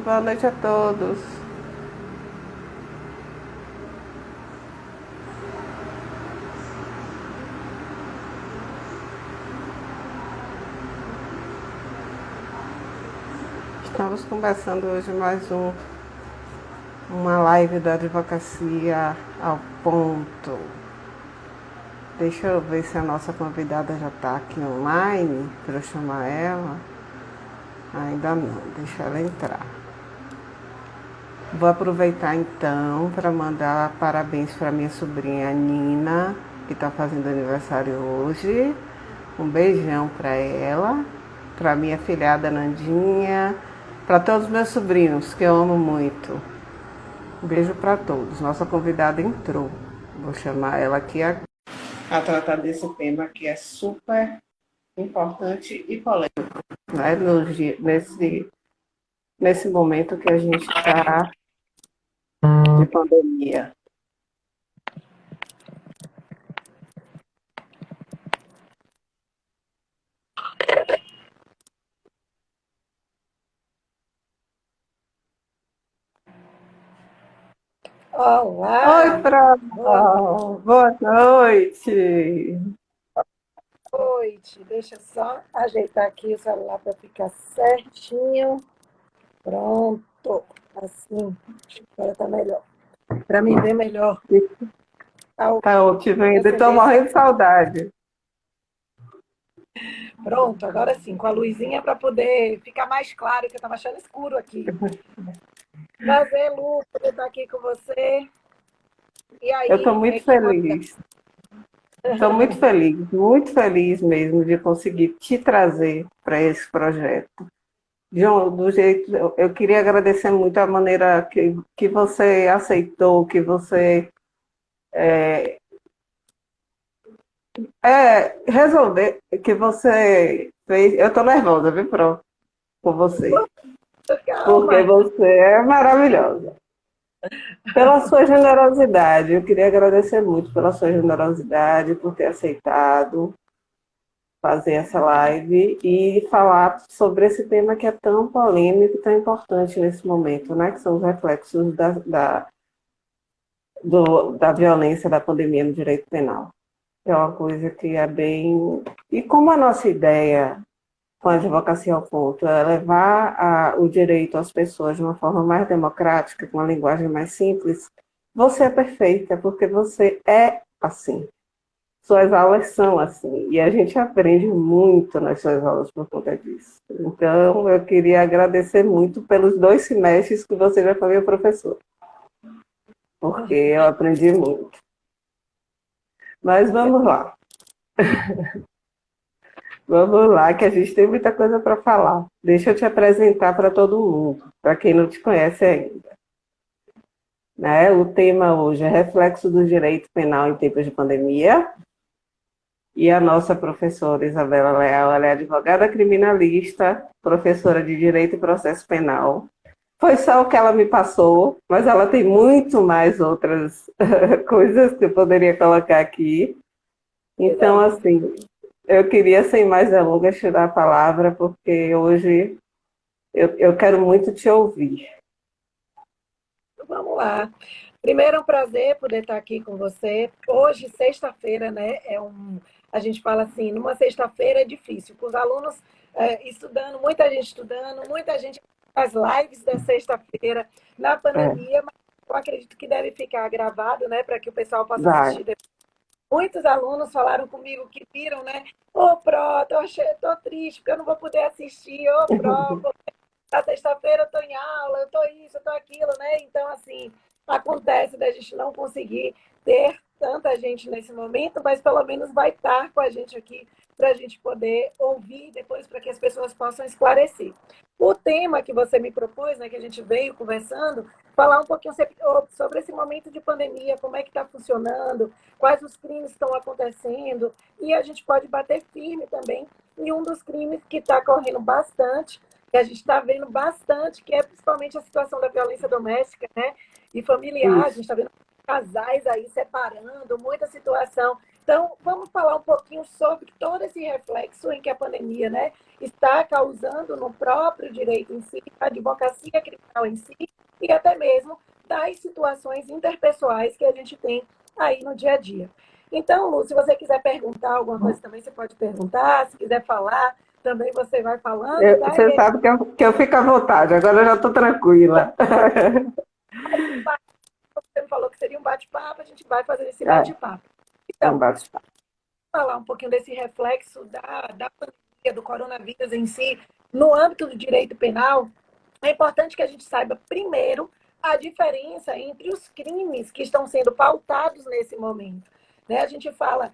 boa noite a todos. Estamos começando hoje mais uma live da Advocacia ao Ponto. Deixa eu ver se a nossa convidada já está aqui online, para eu chamar ela. Ainda não, deixa ela entrar. Vou aproveitar então para mandar parabéns para minha sobrinha Nina, que está fazendo aniversário hoje. Um beijão para ela, para minha filhada Nandinha, para todos os meus sobrinhos, que eu amo muito. Um beijo para todos. Nossa convidada entrou. Vou chamar ela aqui a tratar desse tema que é super importante e polêmico, né? Nesse momento que a gente está de pandemia. Olá! Oi, Pro! Boa noite! Noite. Deixa eu só ajeitar aqui o celular para ficar certinho. Pronto. Assim. Agora está melhor. Para mim ver melhor. Tá ótimo ainda, estou morrendo de saudade. Pronto, agora sim, com a luzinha para poder ficar mais claro, que eu estava achando escuro aqui. Prazer, Lu, poder estar aqui com você. E aí, Eu estou muito feliz. Estou muito feliz mesmo de conseguir te trazer para esse projeto. João, eu queria agradecer muito a maneira que você aceitou, que você resolver, que você fez. Eu estou nervosa, viu, Pro, com você, porque calma. você é maravilhosa. Pela sua generosidade, eu queria agradecer muito pela sua generosidade, por ter aceitado fazer essa live e falar sobre esse tema que é tão polêmico e tão importante nesse momento, né? Que são os reflexos da violência da pandemia no direito penal. É uma coisa que é bem... E como a nossa ideia com a advocacia ao ponto é levar o direito às pessoas de uma forma mais democrática, com uma linguagem mais simples, você é perfeita, porque você é assim. Suas aulas são assim, e a gente aprende muito nas suas aulas por conta disso. Então, eu queria agradecer muito pelos 2 semestres que você já foi minha professora, porque eu aprendi muito. Mas vamos lá. Vamos lá, que a gente tem muita coisa para falar. Deixa eu te apresentar para todo mundo, para quem não te conhece ainda. Né? O tema hoje é reflexo do direito penal em tempos de pandemia. E a nossa professora Isabela Leal, ela é advogada criminalista, professora de Direito e Processo Penal. Foi só o que ela me passou, mas ela tem muito mais outras coisas que eu poderia colocar aqui. Então, assim, eu queria, sem mais delongas, te dar a palavra, porque hoje eu quero muito te ouvir. Vamos lá. Primeiro, é um prazer poder estar aqui com você. Hoje, sexta-feira, né? A gente fala assim, numa sexta-feira é difícil, com os alunos estudando, muita gente faz lives da sexta-feira na pandemia, mas eu acredito que deve ficar gravado, né? Para que o pessoal possa Vai. assistir depois. Muitos alunos falaram comigo que viram, né? Ô, Pró, tô triste porque eu não vou poder assistir. Ô, Pró, na sexta-feira eu estou em aula, eu estou isso, eu estou aquilo, né? Então, assim, acontece da gente não conseguir ter tanta gente nesse momento, mas pelo menos vai estar com a gente aqui para a gente poder ouvir depois, para que as pessoas possam esclarecer. O tema que você me propôs, né, que a gente veio conversando, falar um pouquinho sobre esse momento de pandemia, como é que está funcionando, quais os crimes estão acontecendo, e a gente pode bater firme também em um dos crimes que está correndo bastante, que a gente está vendo bastante, que é principalmente a situação da violência doméstica, né? E familiar. A gente está vendo casais aí separando, muita situação Então, vamos falar um pouquinho sobre todo esse reflexo em que a pandemia, né, está causando no próprio direito em si, a advocacia criminal em si, e até mesmo das situações interpessoais que a gente tem aí no dia a dia. Então, Lu, se você quiser perguntar alguma coisa também, você pode perguntar. Se quiser falar, também você vai falando, tá? Você sabe que eu fico à vontade, agora eu já estou tranquila. Você me falou que seria um bate-papo, a gente vai fazer esse É, bate-papo. é um Então, bate-papo. falar um pouquinho desse reflexo da pandemia, do coronavírus em si, no âmbito do direito penal, é importante que a gente saiba, primeiro, a diferença entre os crimes que estão sendo pautados nesse momento. Né? A gente fala,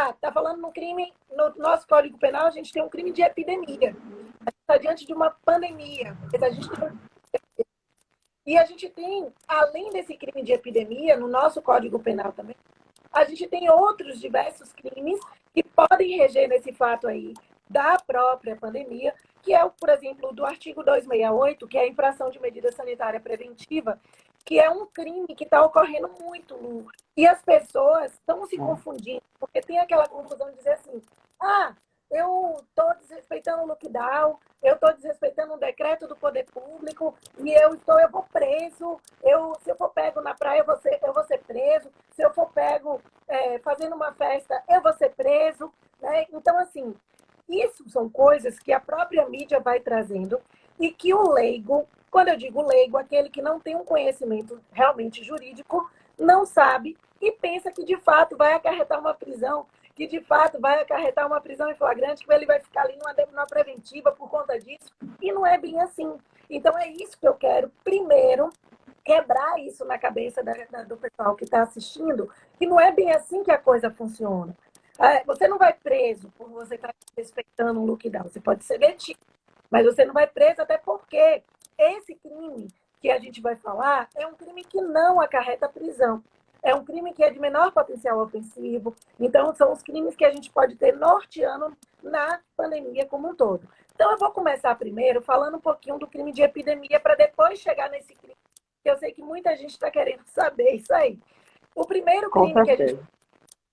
está falando no crime, no nosso Código Penal, a gente tem um crime de epidemia. A gente está diante de uma pandemia. A gente tem e a gente tem, além desse crime de epidemia, no nosso Código Penal também, a gente tem outros diversos crimes que podem reger nesse fato aí da própria pandemia, que é, por exemplo, do artigo 268, que é a infração de medida sanitária preventiva, que é um crime que está ocorrendo muito, Lu. E as pessoas estão se confundindo, porque tem aquela confusão de dizer assim, eu estou desrespeitando o lockdown, eu estou desrespeitando um decreto do poder público e eu vou preso, se eu for pego na praia, eu vou ser preso, se eu for pego fazendo uma festa, eu vou ser preso. Né? Então, assim, isso são coisas que a própria mídia vai trazendo e que o leigo, quando eu digo leigo, aquele que não tem um conhecimento realmente jurídico, não sabe e pensa que de fato vai acarretar uma prisão, que de fato vai acarretar uma prisão em flagrante, que ele vai ficar ali numa preventiva por conta disso, e não é bem assim. Então é isso que eu quero, primeiro, quebrar isso na cabeça do pessoal que está assistindo, que não é bem assim que a coisa funciona. Você não vai preso por você estar respeitando um lockdown, você pode ser detido, mas você não vai preso até porque esse crime que a gente vai falar é um crime que não acarreta prisão. É um crime que é de menor potencial ofensivo. Então, são os crimes que a gente pode ter norteando na pandemia como um todo. Então, eu vou começar primeiro falando um pouquinho do crime de epidemia para depois chegar nesse crime, que eu sei que muita gente está querendo saber isso aí. O primeiro Com crime que a gente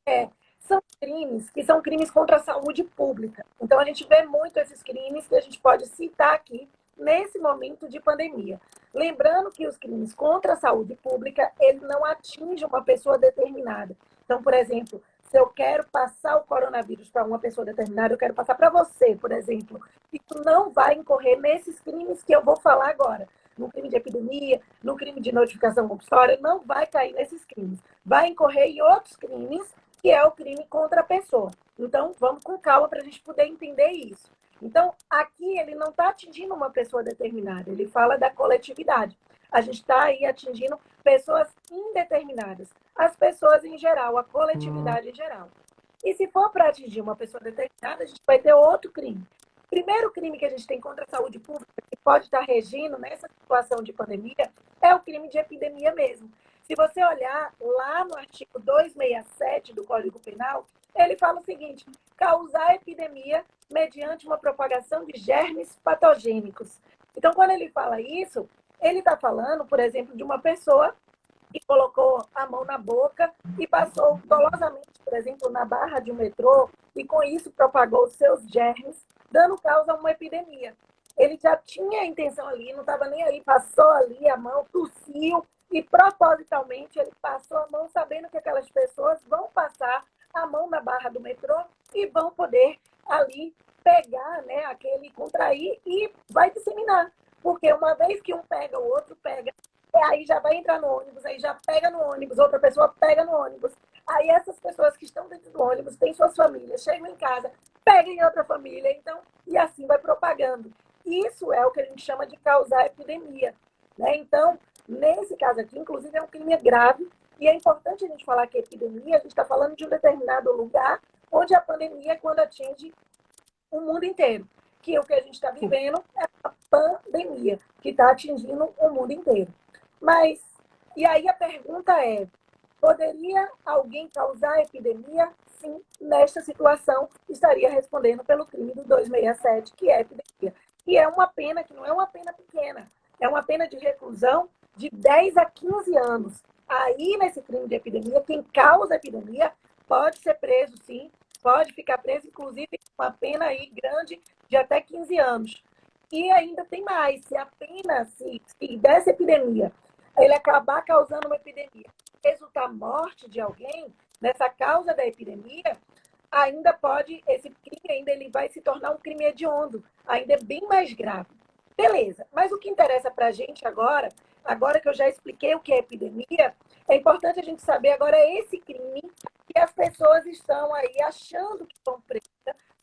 certeza. são crimes que são crimes contra a saúde pública. Então, a gente vê muito esses crimes que a gente pode citar aqui nesse momento de pandemia. Lembrando que os crimes contra a saúde pública, ele não atinge uma pessoa determinada. Então, por exemplo, se eu quero passar o coronavírus para uma pessoa determinada, eu quero passar para você, por exemplo. Isso não vai incorrer nesses crimes que eu vou falar agora. No crime de epidemia, no crime de notificação compulsória, não vai cair nesses crimes. Vai incorrer em outros crimes, que é o crime contra a pessoa. Então, vamos com calma para a gente poder entender isso. Então, aqui ele não está atingindo uma pessoa determinada, ele fala da coletividade. A gente está aí atingindo pessoas indeterminadas, as pessoas em geral, a coletividade em geral. E se for para atingir uma pessoa determinada, a gente vai ter outro crime. O primeiro crime que a gente tem contra a saúde pública, que pode estar regindo nessa situação de pandemia, é o crime de epidemia mesmo. Se você olhar lá no artigo 267 do Código Penal, ele fala o seguinte: causar epidemia mediante uma propagação de germes patogênicos. Então, quando ele fala isso, ele está falando, por exemplo, de uma pessoa que colocou a mão na boca e passou dolosamente, por exemplo, na barra de um metrô, e com isso propagou seus germes, dando causa a uma epidemia. Ele já tinha a intenção ali, não estava nem aí, passou ali a mão, tossiu, e propositalmente ele passou a mão sabendo que aquelas pessoas vão passar a mão na barra do metrô e vão poder ali pegar, né, aquele contrair e vai disseminar. Porque uma vez que um pega, o outro pega, aí já vai entrar no ônibus, aí já pega no ônibus, outra pessoa pega no ônibus. Aí essas pessoas que estão dentro do ônibus têm suas famílias, chegam em casa, pegam em outra família, então, e assim vai propagando. Isso é o que a gente chama de causar epidemia. Né? Então, nesse caso aqui, inclusive, é um crime grave, e é importante a gente falar que epidemia, a gente está falando de um determinado lugar onde a pandemia é quando atinge o mundo inteiro. Que o que a gente está vivendo é a pandemia, que está atingindo o mundo inteiro. Mas, e aí a pergunta é, poderia alguém causar epidemia? Sim, nesta situação, estaria respondendo pelo crime do 267, que é epidemia. E é uma pena que não é uma pena pequena, é uma pena de reclusão de 10 a 15 anos. Aí, nesse crime de epidemia, quem causa a epidemia pode ser preso, sim, pode ficar preso, inclusive com uma pena aí grande de até 15 anos. E ainda tem mais, se a pena, se dessa epidemia, ele acabar causando uma epidemia, resultar morte de alguém nessa causa da epidemia, ainda pode, esse crime ainda ele vai se tornar um crime hediondo, ainda é bem mais grave. Beleza, mas o que interessa para a gente agora que eu já expliquei o que é epidemia, é importante a gente saber agora esse crime que as pessoas estão aí achando que estão presas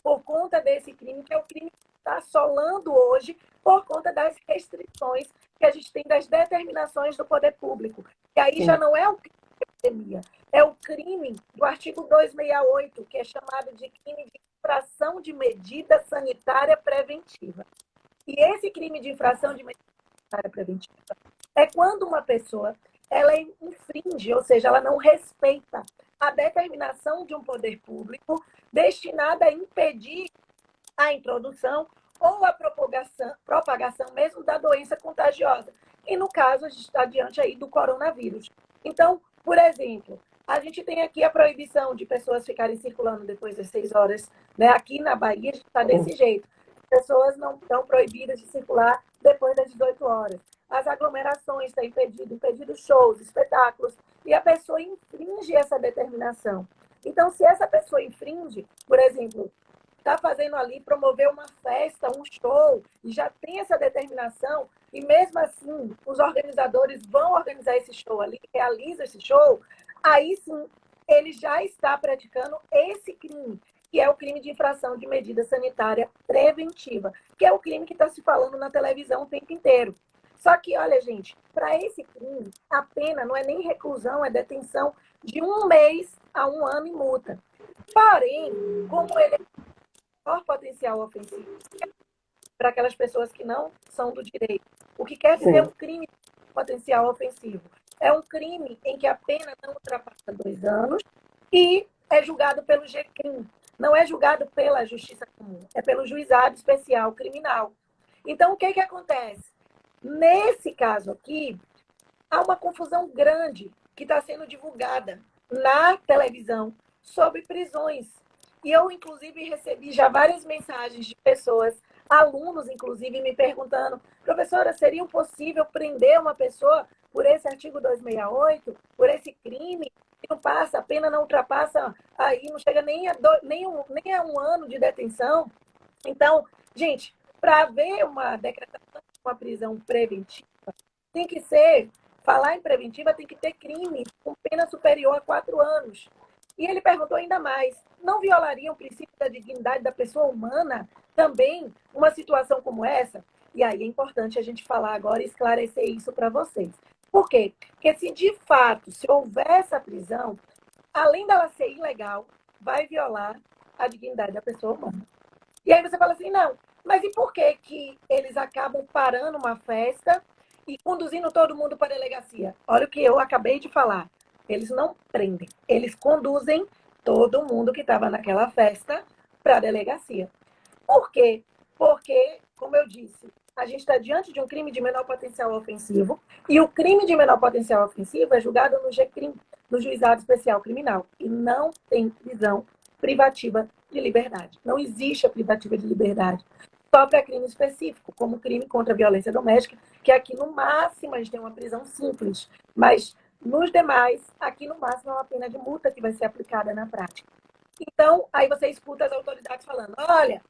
por conta desse crime, que é o crime que está assolando hoje por conta das restrições que a gente tem das determinações do poder público. E aí já não é o crime de epidemia, é o crime do artigo 268, que é chamado de crime de infração de medida sanitária preventiva. E esse crime de infração de medida sanitária preventiva é quando uma pessoa ela infringe, ou seja, ela não respeita a determinação de um poder público destinada a impedir a introdução ou a propagação mesmo da doença contagiosa. E no caso, a gente está diante aí do coronavírus. Então, por exemplo, a gente tem aqui a proibição de pessoas ficarem circulando depois das 6 horas. Né? Aqui na Bahia, a gente está desse jeito. Pessoas não estão proibidas de circular depois das 18 horas. As aglomerações estão impedido shows, espetáculos, e a pessoa infringe essa determinação. Então, se essa pessoa infringe, por exemplo, está fazendo ali, promover uma festa, um show, e já tem essa determinação, e mesmo assim os organizadores vão organizar esse show ali, realizam esse show, aí sim ele já está praticando esse crime, que é o crime de infração de medida sanitária preventiva, que é o crime que está se falando na televisão o tempo inteiro. Só que, olha, gente, para esse crime, a pena não é nem reclusão, é detenção de 1 mês a 1 ano e multa. Porém, como ele é maior potencial ofensivo para aquelas pessoas que não são do direito, o que quer dizer um crime de potencial ofensivo? É um crime em que a pena não ultrapassa 2 anos e é julgado pelo GCRIM. Não é julgado pela Justiça Comum, é pelo Juizado Especial Criminal. Então, o que acontece? Nesse caso aqui, há uma confusão grande que está sendo divulgada na televisão sobre prisões. E eu, inclusive, recebi já várias mensagens de pessoas, alunos, inclusive, me perguntando: professora, seria possível prender uma pessoa por esse artigo 268, por esse crime, que não passa, a pena não ultrapassa, aí não chega nem a 1 ano de detenção? Então, gente, para haver uma decretação de uma prisão preventiva, tem que ser, falar em preventiva, tem que ter crime com pena superior a 4 anos. E ele perguntou ainda mais: não violaria o princípio da dignidade da pessoa humana também uma situação como essa? E aí é importante a gente falar agora e esclarecer isso para vocês. Por quê? Porque se de fato, se houver essa prisão, além dela ser ilegal, vai violar a dignidade da pessoa humana. E aí você fala assim: não, mas e por que que eles acabam parando uma festa e conduzindo todo mundo para a delegacia? Olha o que eu acabei de falar. Eles não prendem, eles conduzem todo mundo que estava naquela festa para a delegacia. Por quê? Porque, como eu disse, a gente está diante de um crime de menor potencial ofensivo, e o crime de menor potencial ofensivo é julgado no GCRIM, no Juizado Especial Criminal, e não tem prisão privativa de liberdade. Não existe a privativa de liberdade. Só para crime específico, como crime contra a violência doméstica, que aqui no máximo a gente tem uma prisão simples, mas nos demais, aqui no máximo é uma pena de multa que vai ser aplicada na prática. Então, aí você escuta as autoridades falando: olha,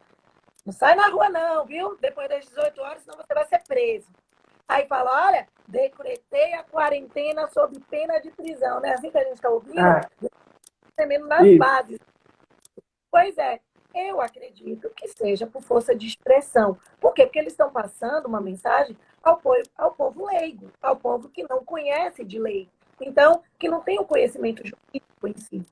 não sai na rua não, viu? Depois das 18 horas, senão você vai ser preso. Aí fala: olha, decretei a quarentena sob pena de prisão. Não é assim que a gente está ouvindo? Tremendo nas bases. Pois é, eu acredito que seja por força de expressão. Por quê? Porque eles estão passando uma mensagem ao povo leigo, ao povo que não conhece de lei. Então, que não tem o conhecimento jurídico em si.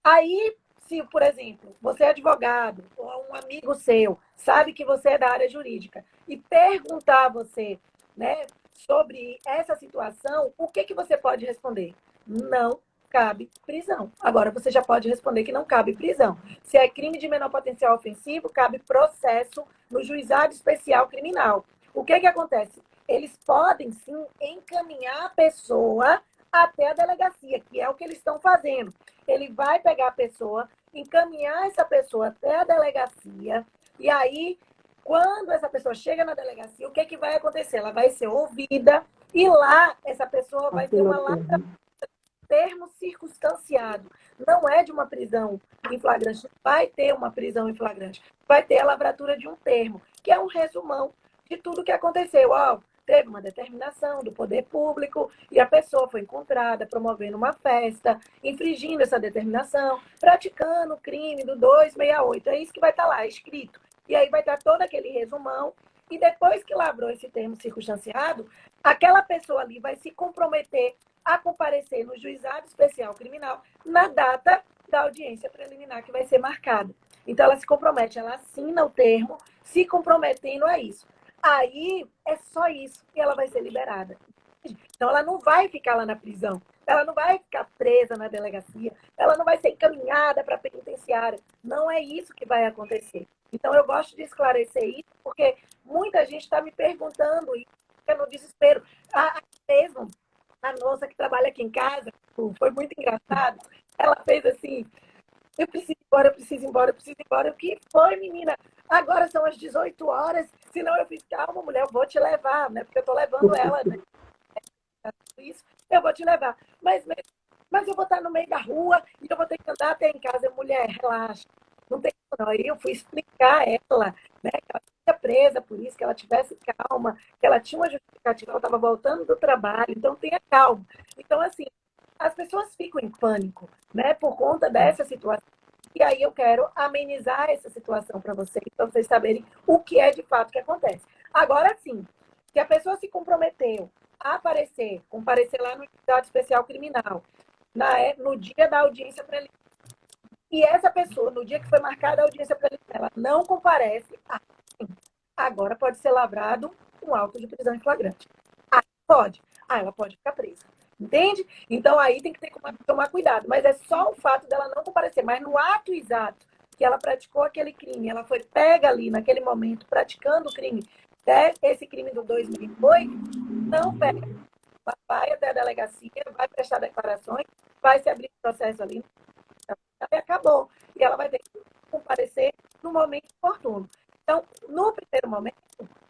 Aí, se, por exemplo, você é advogado, ou um amigo seu, sabe que você é da área jurídica, e perguntar a você, né, sobre essa situação, o que que você pode responder? Não cabe prisão. Agora, você já pode responder que não cabe prisão. Se é crime de menor potencial ofensivo, cabe processo no Juizado Especial Criminal. O que que acontece? Eles podem, sim, encaminhar a pessoa até a delegacia, que é o que eles estão fazendo. Ele vai pegar a pessoa, encaminhar essa pessoa até a delegacia, e aí, quando essa pessoa chega na delegacia, o que, que vai acontecer? Ela vai ser ouvida, e lá essa pessoa vai ter uma termo circunstanciado. Não é de uma prisão em flagrante, vai ter uma prisão em flagrante. Vai ter a lavratura de um termo, que é um resumão de tudo que aconteceu. Ó, teve uma determinação do poder público e a pessoa foi encontrada promovendo uma festa, infringindo essa determinação, praticando o crime do 268. É isso que vai estar lá escrito. E aí vai estar todo aquele resumão. E depois que lavrou esse termo circunstanciado, aquela pessoa ali vai se comprometer a comparecer no juizado especial criminal na data da audiência preliminar que vai ser marcada. Então, ela se compromete, ela assina o termo, se comprometendo a isso. Aí, é só isso e ela vai ser liberada. Então, ela não vai ficar lá na prisão, ela não vai ficar presa na delegacia, ela não vai ser encaminhada para a penitenciária. Não é isso que vai acontecer. Então, eu gosto de esclarecer isso, porque muita gente está me perguntando e fica no desespero. Mesmo a moça que trabalha aqui em casa, foi muito engraçado. Ela fez assim: eu preciso ir embora, eu preciso ir embora, eu preciso ir embora. O que foi, menina? Agora são as 18 horas. Senão eu fiz, calma, mulher, eu vou te levar, né? Porque eu tô levando ela, né? Isso, eu vou te levar. Mas eu vou estar no meio da rua e eu vou ter que andar até em casa. Mulher, relaxa. Não tem como não. Aí eu fui explicar a ela, né, que ela tinha presa por isso, que ela tivesse calma, que ela tinha uma justificativa, ela estava voltando do trabalho, então tenha calma. Então, assim, as pessoas ficam em pânico, né, por conta dessa situação. E aí eu quero amenizar essa situação para vocês saberem o que é de fato que acontece. Agora sim, se a pessoa se comprometeu a comparecer lá no Juizado Especial Criminal, no dia da audiência preliminar, e essa pessoa, no dia que foi marcada a audiência preliminar, ela não comparece, agora pode ser lavrado um auto de prisão em flagrante. Aí pode. Ela pode ficar presa. Entende? Então aí tem que tomar cuidado. Mas é só o fato dela não comparecer. Mas no ato exato que ela praticou aquele crime, ela foi pega ali naquele momento praticando o crime, esse crime do 2008, não pega. Ela vai até a delegacia, vai prestar declarações, vai se abrir processo ali, e acabou. E ela vai ter que comparecer no momento oportuno. Então, no primeiro momento,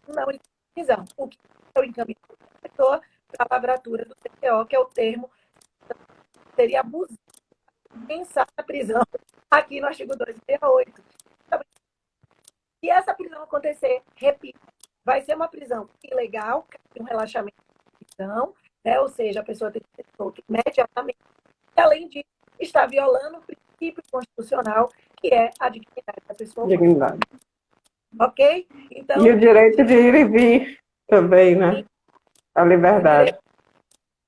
não existe prisão. O que eu encaminho a pessoa para a lavratura do TCO, que é o termo, seria abusivo pensar na prisão aqui no artigo 268. Se essa prisão acontecer, repito, vai ser uma prisão ilegal, um relaxamento de prisão, né? Ou seja, a pessoa tem que ser solta imediatamente. E, além disso, está violando o princípio constitucional, que é a dignidade da pessoa. Dignidade. Ok? Então, e o direito de ir e vir também, né? A liberdade.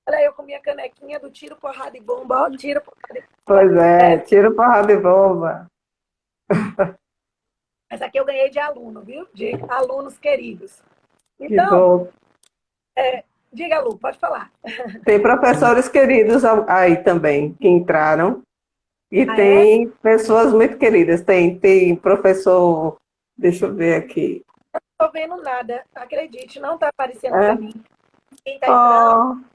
Olha, eu com minha canequinha do tiro, porrada e bomba. Ó, tiro, porrada e bomba. Pois é, tiro, porrada e bomba. Essa aqui eu ganhei de aluno, viu? De alunos queridos. Que Então, bom. diga, Lu, pode falar. Tem professores queridos aí também que entraram. E tem pessoas muito queridas. Tem professor, deixa eu ver aqui. Não estou vendo nada, acredite, não está aparecendo para mim. Quem está entrando,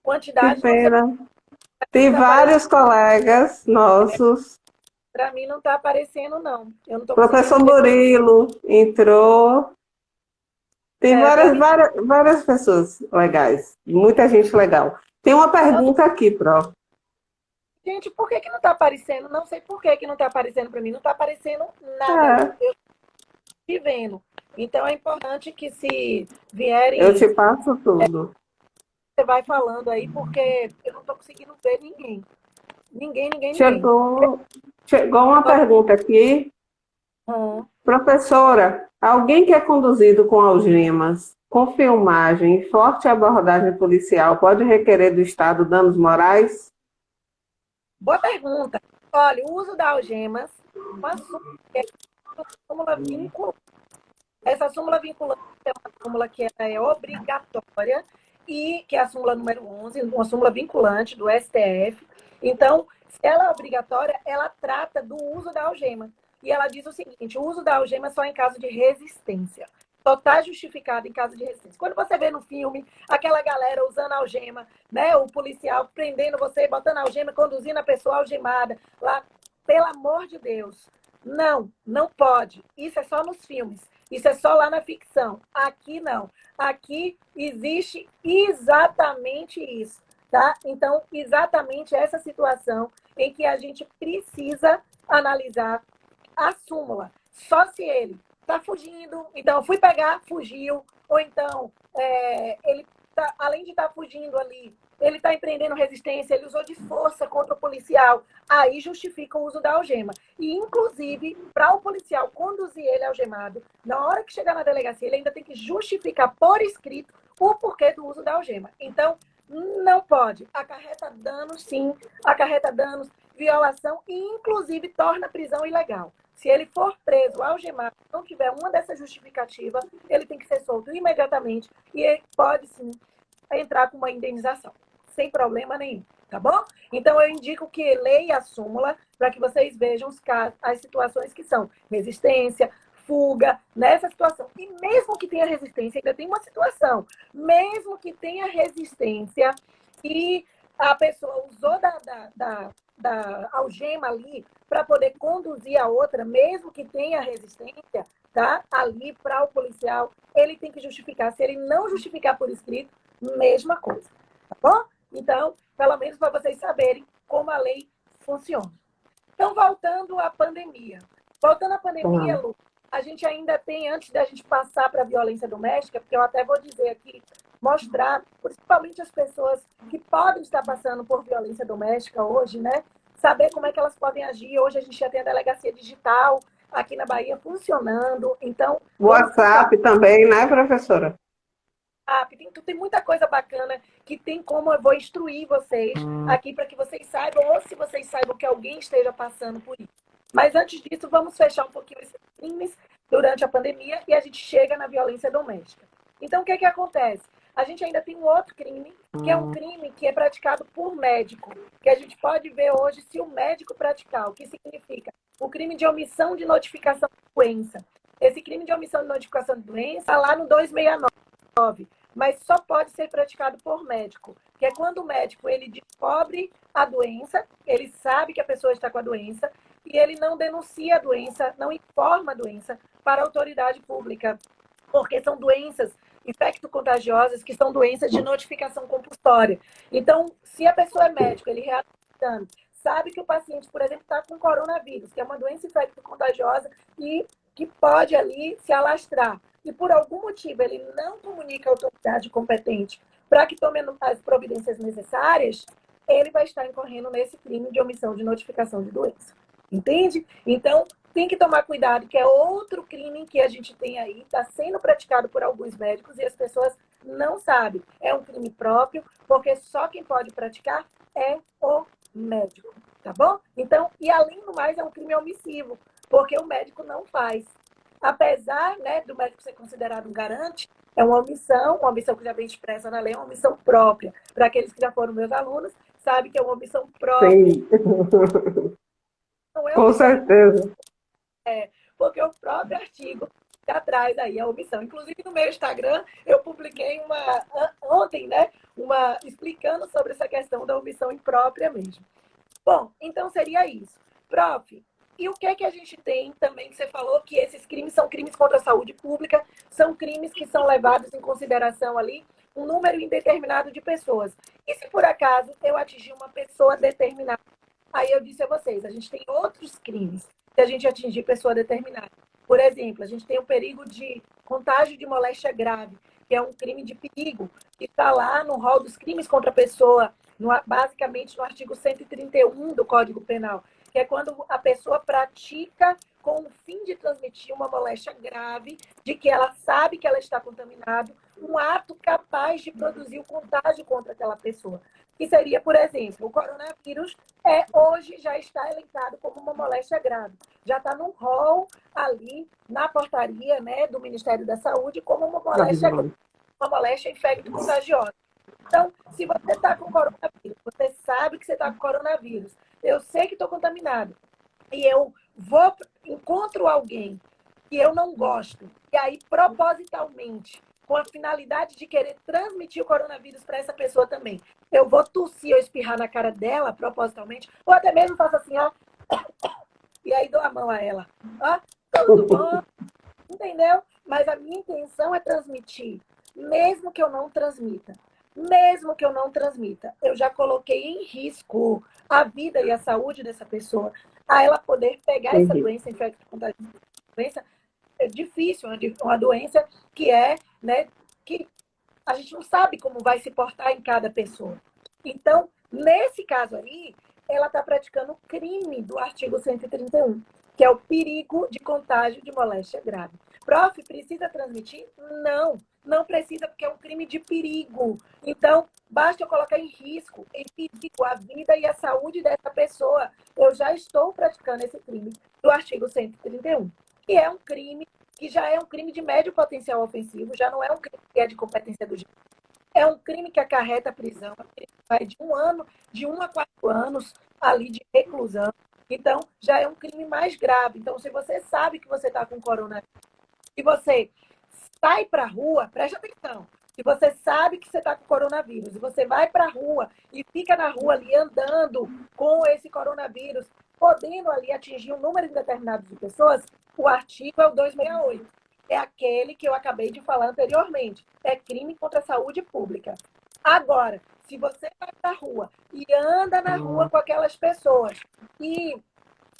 quantidade. Que pena. Tem vários colegas nossos. Para mim não está aparecendo, não. Eu não tô Professor Murilo entrou. Tem várias pessoas legais. Muita gente legal. Tem uma pergunta aqui, Pro. Gente, por que não está aparecendo? Não sei por que não está aparecendo para mim. Não está aparecendo nada. Eu estou vendo. Então é importante que, se vierem. Eu te passo tudo. Você vai falando aí, porque eu não estou conseguindo ver ninguém. Ninguém. Chegou uma pergunta aqui. Professora, alguém que é conduzido com algemas, com filmagem e forte abordagem policial pode requerer do Estado danos morais? Boa pergunta. Olha, o uso das algemas, uma súmula vinculante. Essa súmula vinculante é uma súmula que é obrigatória, e que é a súmula número 11, uma súmula vinculante do STF. Então, se ela é obrigatória, ela trata do uso da algema. E ela diz o seguinte: o uso da algema é só em caso de resistência. só está justificado em caso de resistência. Quando você vê no filme aquela galera usando algema, né, o policial prendendo você, botando algema, conduzindo a pessoa algemada lá, pelo amor de Deus, não pode. Isso é só nos filmes, isso é só lá na ficção. Aqui não. Aqui existe exatamente isso, tá? Então, exatamente essa situação em que a gente precisa analisar a súmula. Só se ele está fugindo, então fui pegar, fugiu, ou então ele tá, além de estar fugindo ali, ele está empreendendo resistência, ele usou de força contra o policial, aí justifica o uso da algema. E, inclusive, para o policial conduzir ele algemado, na hora que chegar na delegacia, ele ainda tem que justificar por escrito o porquê do uso da algema. Então, não pode. Acarreta danos, sim, acarreta danos, violação e, inclusive, torna a prisão ilegal. Se ele for preso, algemado, não tiver uma dessas justificativas, ele tem que ser solto imediatamente e ele pode, sim, entrar com uma indenização, sem problema nenhum, tá bom? Então, eu indico que leia a súmula para que vocês vejam as situações que são resistência, fuga, nessa situação. E mesmo que tenha resistência, ainda tem uma situação. Mesmo que tenha resistência e a pessoa usou da algema ali para poder conduzir a outra, mesmo que tenha resistência, tá? Ali para o policial, ele tem que justificar. Se ele não justificar por escrito, mesma coisa, tá bom? Então, pelo menos para vocês saberem como a lei funciona. Então, voltando à pandemia. Voltando à pandemia, Lu, a gente ainda tem, antes da gente passar para a violência doméstica, porque eu até vou dizer aqui, mostrar, principalmente as pessoas que podem estar passando por violência doméstica hoje, né? Saber como é que elas podem agir. Hoje a gente já tem a delegacia digital aqui na Bahia funcionando. Então, WhatsApp também, né, professora? Tem muita coisa bacana que tem como eu vou instruir vocês aqui para que vocês saibam, ou se vocês saibam que alguém esteja passando por isso. Mas antes disso, vamos fechar um pouquinho esses crimes durante a pandemia e a gente chega na violência doméstica. Então, o que acontece? A gente ainda tem um outro crime, que é um crime que é praticado por médico, que a gente pode ver hoje se o médico praticar. O que significa? O crime de omissão de notificação de doença. Esse crime de omissão de notificação de doença está lá no 269. Mas só pode ser praticado por médico, que é quando o médico ele descobre a doença, ele sabe que a pessoa está com a doença e ele não denuncia a doença, não informa a doença para a autoridade pública, porque são doenças infecto-contagiosas que são doenças de notificação compulsória. Então, se a pessoa é médico, ele realiza o exame, sabe que o paciente, por exemplo, está com coronavírus, que é uma doença infecto-contagiosa e que pode ali se alastrar, e por algum motivo ele não comunica à autoridade competente para que tome as providências necessárias, ele vai estar incorrendo nesse crime de omissão de notificação de doença. Entende? Então, tem que tomar cuidado, que é outro crime que a gente tem aí, está sendo praticado por alguns médicos e as pessoas não sabem. É um crime próprio, porque só quem pode praticar é o médico, tá bom? Então, e além do mais, é um crime omissivo, porque o médico não faz. Apesar, né, do médico ser considerado um garante, é uma omissão que já vem expressa na lei, é uma omissão própria. Para aqueles que já foram meus alunos, sabem que é uma omissão própria. Sim. Não é Com certeza. Porque o próprio artigo já traz aí a omissão. Inclusive, no meu Instagram, eu publiquei ontem, né, explicando sobre essa questão da omissão imprópria mesmo. Bom, então seria isso. Prof, e o que é que a gente tem também, que você falou que esses crimes são crimes contra a saúde pública, são crimes que são levados em consideração ali um número indeterminado de pessoas. E se por acaso eu atingir uma pessoa determinada? Aí eu disse a vocês, a gente tem outros crimes se a gente atingir pessoa determinada. Por exemplo, a gente tem o perigo de contágio de moléstia grave, que é um crime de perigo, que está lá no rol dos crimes contra a pessoa, basicamente no artigo 131 do Código Penal, que é quando a pessoa pratica com o fim de transmitir uma moléstia grave, de que ela sabe que ela está contaminada, um ato capaz de produzir o contágio contra aquela pessoa. Que seria, por exemplo, o coronavírus hoje já está elencado como uma moléstia grave. Já está no rol ali, na portaria, né, do Ministério da Saúde, como uma moléstia infecto-contagiosa. Então, se você está com coronavírus, você sabe que você está com coronavírus, eu sei que estou contaminado, e eu encontro alguém e eu não gosto, e aí propositalmente, com a finalidade de querer transmitir o coronavírus para essa pessoa também, eu vou tossir ou espirrar na cara dela propositalmente, ou até mesmo faço assim, ó, e aí dou a mão a ela. Ó, tudo bom? Entendeu? Mas a minha intenção é transmitir, mesmo que eu não transmita. Mesmo que eu não transmita, eu já coloquei em risco a vida e a saúde dessa pessoa, a ela poder pegar essa doença, infecto contagiosa, doença é difícil, uma doença que né, que a gente não sabe como vai se portar em cada pessoa. Então, nesse caso aí, ela está praticando o crime do artigo 131, que é o perigo de contágio de moléstia grave. Prof, precisa transmitir? Não, não precisa, porque é um crime de perigo. Então, basta eu colocar em risco, em perigo, a vida e a saúde dessa pessoa. Eu já estou praticando esse crime do artigo 131, que é um crime que já é um crime de médio potencial ofensivo, já não é um crime que é de competência do juiz. É um crime que acarreta prisão, vai de 1 ano, de 1 a 4 anos ali de reclusão. Então, já é um crime mais grave. Então, se você sabe que você está com coronavírus e você sai para a rua, preste atenção. Se você sabe que você está com coronavírus e você vai para a rua e fica na rua ali andando com esse coronavírus, podendo ali atingir um número indeterminado de pessoas, o artigo é o 268. É aquele que eu acabei de falar anteriormente. É crime contra a saúde pública. Agora, se você vai para a rua e anda na rua com aquelas pessoas e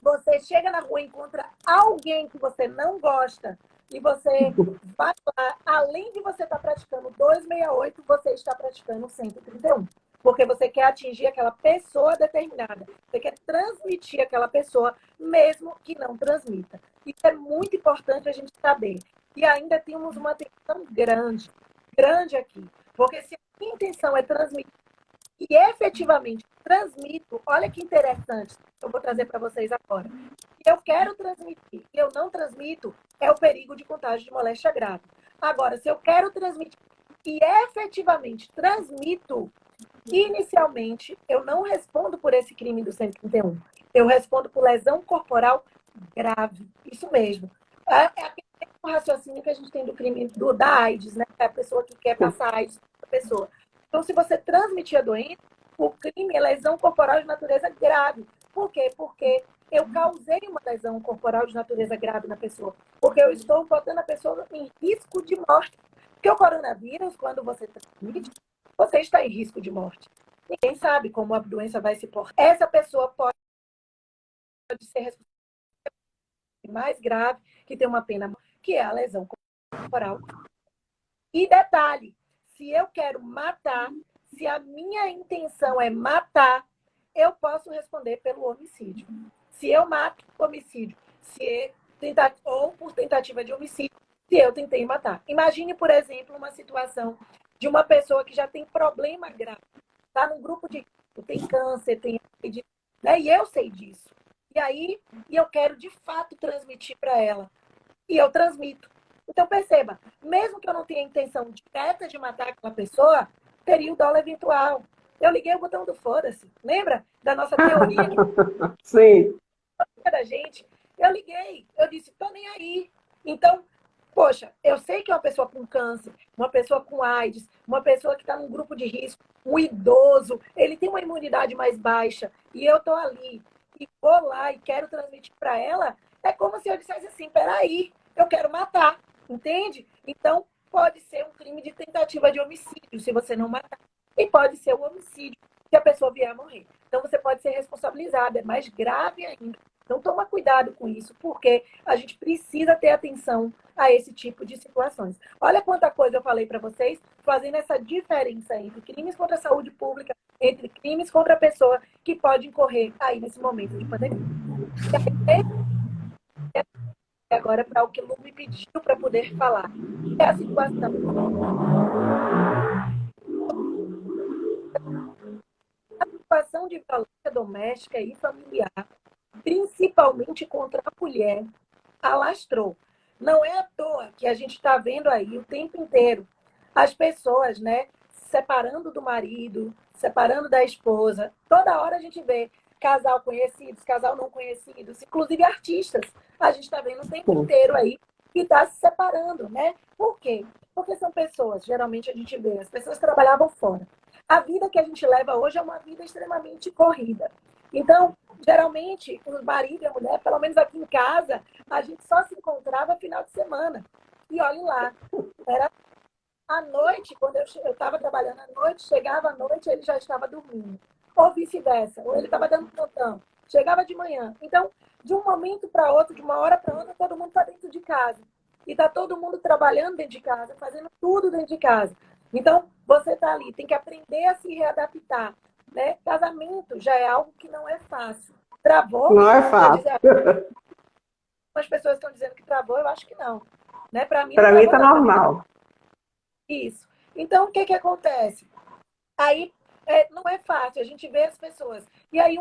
você chega na rua e encontra alguém que você não gosta e você vai lá, além de você estar praticando 268, você está praticando 131. Porque você quer atingir aquela pessoa determinada. Você quer transmitir aquela pessoa, mesmo que não transmita. Isso é muito importante a gente saber. E ainda temos uma atenção grande, grande aqui. Porque se a minha intenção é transmitir e efetivamente transmito, olha que interessante, eu vou trazer para vocês agora. Eu quero transmitir e eu não transmito, é o perigo de contágio de moléstia grave. Agora, se eu quero transmitir e efetivamente transmito, inicialmente, eu não respondo por esse crime do 131. Eu respondo por lesão corporal grave. Isso mesmo. É aquele raciocínio que a gente tem do crime da AIDS, né? É a pessoa que quer passar AIDS para a pessoa. Então, se você transmitir a doença, o crime é lesão corporal de natureza grave. Por quê? Porque eu causei uma lesão corporal de natureza grave na pessoa. Porque eu estou botando a pessoa em risco de morte. Porque o coronavírus, quando você transmite, você está em risco de morte. Ninguém sabe como a doença vai se portar. Essa pessoa pode ser responsável mais grave, que tem uma pena, que é a lesão corporal. E detalhe, se eu quero matar, se a minha intenção é matar, eu posso responder pelo homicídio. Se eu mato, homicídio. Ou por tentativa de homicídio, se eu tentei matar. Imagine, por exemplo, uma situação de uma pessoa que já tem problema grave, está num grupo de risco, tem câncer, tem AIDS, né? E eu sei disso. E aí, eu quero de fato transmitir para ela. E eu transmito. Então, perceba, mesmo que eu não tenha intenção direta de matar aquela pessoa, teria o dólar eventual. Eu liguei o botão do foda-se. Lembra da nossa teoria Sim. da gente? Eu liguei, eu disse, tô nem aí. Então, poxa, eu sei que é uma pessoa com câncer, uma pessoa com AIDS, uma pessoa que está num grupo de risco, um idoso, ele tem uma imunidade mais baixa, e eu tô ali, e vou lá e quero transmitir para ela, é como se eu dissesse assim, peraí, eu quero matar, entende? Então, pode ser um crime de tentativa de homicídio, se você não matar. E pode ser um homicídio, se a pessoa vier a morrer. Então, você pode ser responsabilizado, é mais grave ainda. Então, toma cuidado com isso, porque a gente precisa ter atenção a esse tipo de situações. Olha quanta coisa eu falei para vocês, fazendo essa diferença entre crimes contra a saúde pública, entre crimes contra a pessoa que pode incorrer aí nesse momento de pandemia. E agora, para o que o Lu me pediu para poder falar, é a situação de violência doméstica e familiar, principalmente contra a mulher, alastrou. Não é à toa que a gente está vendo aí o tempo inteiro as pessoas, né, separando do marido, separando da esposa. Toda hora a gente vê casal conhecidos, casal não conhecidos, inclusive artistas. A gente está vendo o tempo inteiro aí que está se separando, né? Por quê? Porque são pessoas, geralmente a gente vê, as pessoas trabalhavam fora. A vida que a gente leva hoje é uma vida extremamente corrida. Então, geralmente, o marido e a mulher, pelo menos aqui em casa, a gente só se encontrava final de semana. E olhe lá, era à noite, quando eu estava trabalhando à noite, chegava à noite, ele já estava dormindo. Ou vice-versa, ou ele estava dando plantão. Chegava de manhã. Então, de um momento para outro, de uma hora para outra, todo mundo está dentro de casa. E está todo mundo trabalhando dentro de casa, fazendo tudo dentro de casa. Então, você está ali, tem que aprender a se readaptar. Né? Casamento já é algo que não é fácil. Travou? Não é fácil. As pessoas estão dizendo que travou, eu acho que não. Né? Para mim, não Para mim travou, está não. normal. Isso. Então, o que que acontece? Aí, não é fácil, a gente vê as pessoas. E aí,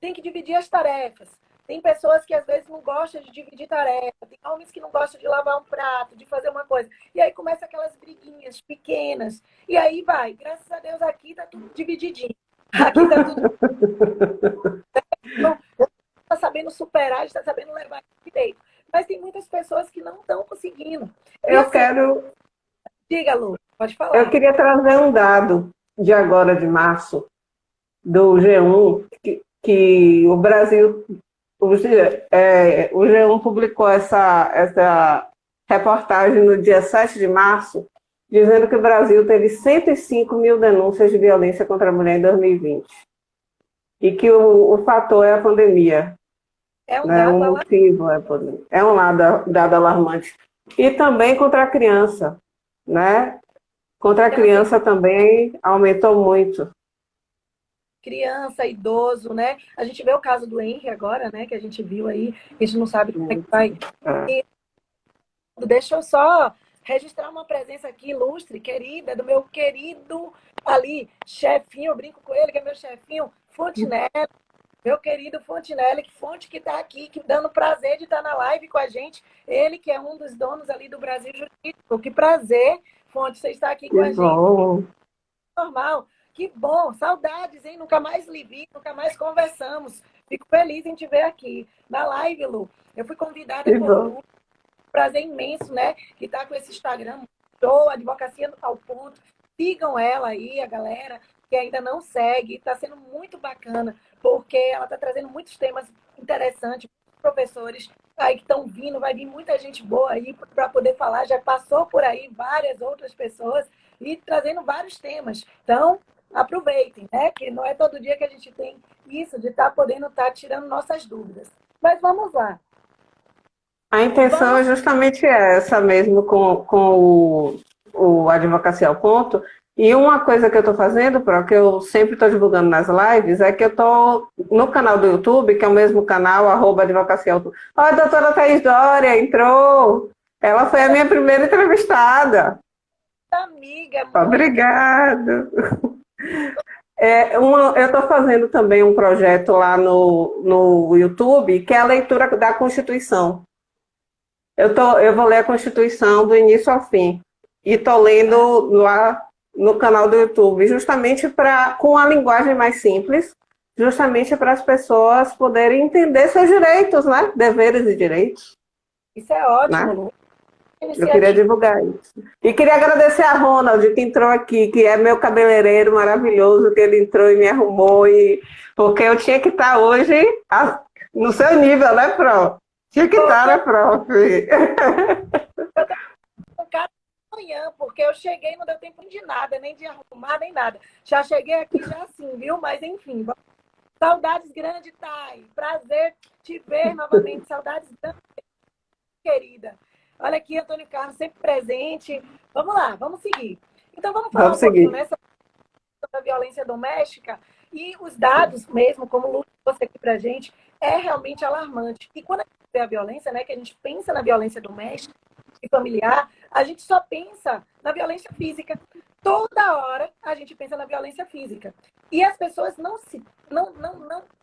tem que dividir as tarefas. Tem pessoas que às vezes não gostam de dividir tarefa, tem homens que não gostam de lavar um prato, de fazer uma coisa. E aí começa aquelas briguinhas pequenas. E aí vai, graças a Deus aqui tá tudo divididinho. Aqui tá tudo. Então, está sabendo superar, está sabendo levar direito. Mas tem muitas pessoas que não estão conseguindo. E Eu assim, quero. diga, Lu, pode Eu falar. queria trazer um dado de agora, de março, do G1, que o Brasil, o G1 publicou essa reportagem no dia 7 de março, dizendo que o Brasil teve 105 mil denúncias de violência contra a mulher em 2020. E que o fator é a pandemia. É um Né? O dado motivo é um dado alarmante. E também contra a criança, né? Contra a criança também aumentou muito. criança, idoso, né? A gente vê o caso do Henry agora, né? Que a gente viu aí, a gente não sabe como é que vai. É. E deixa eu só registrar uma presença aqui ilustre, querida, do meu querido ali, chefinho, eu brinco com ele, que é meu chefinho, Fontinelli, meu querido Fontinelli, que Fonte que está aqui, que dando prazer de estar na live com a gente. Ele que é um dos donos ali do Brasil Jurídico. Que prazer, Fonte, você está aqui com a Que gente. bom. Normal. Que bom, saudades, hein? Nunca mais lhe vi, nunca mais conversamos. Fico feliz em te ver aqui na live, Lu. Eu fui convidada Que por bom. Lu, prazer imenso, né? Que está com esse Instagram, show, Advocacia ao Ponto. Sigam ela aí, a galera que ainda não segue. Está sendo muito bacana, porque ela está trazendo muitos temas interessantes, professores aí que estão vindo, vai vir muita gente boa aí para poder falar. Já passou por aí várias outras pessoas e trazendo vários temas. Então, aproveitem, né? Que não é todo dia que a gente tem isso de estar podendo estar tirando nossas dúvidas. Mas vamos lá. A intenção é justamente essa mesmo com o Advocacia ao Ponto. E uma coisa que eu estou fazendo, que eu sempre estou divulgando nas lives, é que eu estou no canal do YouTube, que é o mesmo canal, @Advocacia ao Ponto. Olha, a doutora Thaís Dória entrou. Ela foi a minha primeira entrevistada. Amiga, Obrigada. Eu estou fazendo também um projeto lá no YouTube, que é a leitura da Constituição. Eu vou ler a Constituição do início ao fim. E estou lendo lá no canal do YouTube, justamente com a linguagem mais simples, justamente para as pessoas poderem entender seus direitos, né? Deveres e direitos. isso é ótimo, Né? Lu. Eu queria divulgar isso. E queria agradecer a Ronald, que entrou aqui, que é meu cabeleireiro maravilhoso, que ele entrou e me arrumou, porque eu tinha que estar hoje no seu nível, né, Pro? Tinha que estar, né, Prof? Amanhã, porque eu cheguei, não deu tempo de nada, nem de arrumar, nem nada. Já cheguei aqui já assim, viu? Mas enfim, saudades grandes, Thay. Prazer te ver novamente. Saudades grandes, querida. Olha aqui, Antônio Carlos, sempre presente. Vamos lá, vamos seguir. Então, vamos falar um pouquinho nessa da violência doméstica e os dados mesmo, como o Lu trouxe aqui pra gente, é realmente alarmante. E quando a gente vê a violência, né, que a gente pensa na violência doméstica e familiar, a gente só pensa na violência física. Toda hora a gente pensa na violência física. E as pessoas não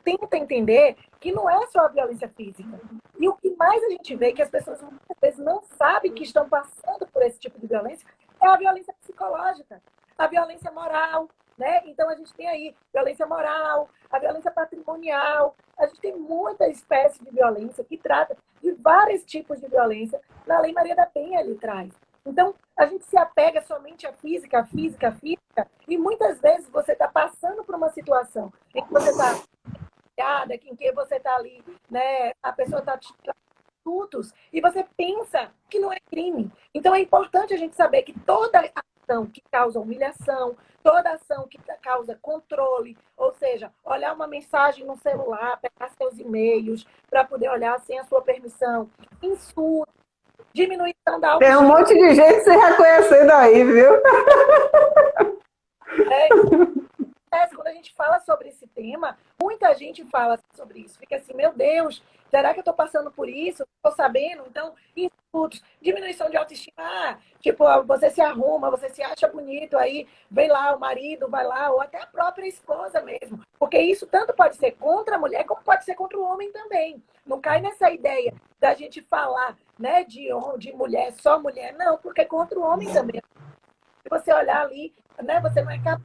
tentam entender que não é só a violência física. E o que mais a gente vê, que as pessoas muitas vezes não sabem que estão passando por esse tipo de violência, é a violência psicológica, a violência moral, né? Então a gente tem aí violência moral, a violência patrimonial. A gente tem muita espécie de violência que trata de vários tipos de violência. Na Lei Maria da Penha ele traz. Então, a gente se apega somente à física, à física, à física, e muitas vezes você está passando por uma situação em que você está em que você está ali, né? A pessoa está te tutos e você pensa que não é crime. Então é importante a gente saber que toda ação que causa humilhação, toda ação que causa controle, ou seja, olhar uma mensagem no celular, pegar seus e-mails para poder olhar sem a sua permissão, insulto, diminuição da Tem um autoestima. monte de gente se reconhecendo aí, viu? Quando a gente fala sobre esse tema, muita gente fala sobre isso. Fica assim, meu Deus, será que eu estou passando por isso? Estou sabendo? Então, insultos, diminuição de autoestima. Tipo, você se arruma, você se acha bonito, aí vem lá o marido, vai lá, ou até a própria esposa mesmo. Porque isso tanto pode ser contra a mulher, como pode ser contra o homem também. Não cai nessa ideia da gente falar, né, de mulher, só mulher. Não, porque contra o homem também. Se você olhar ali, né, você não é capaz,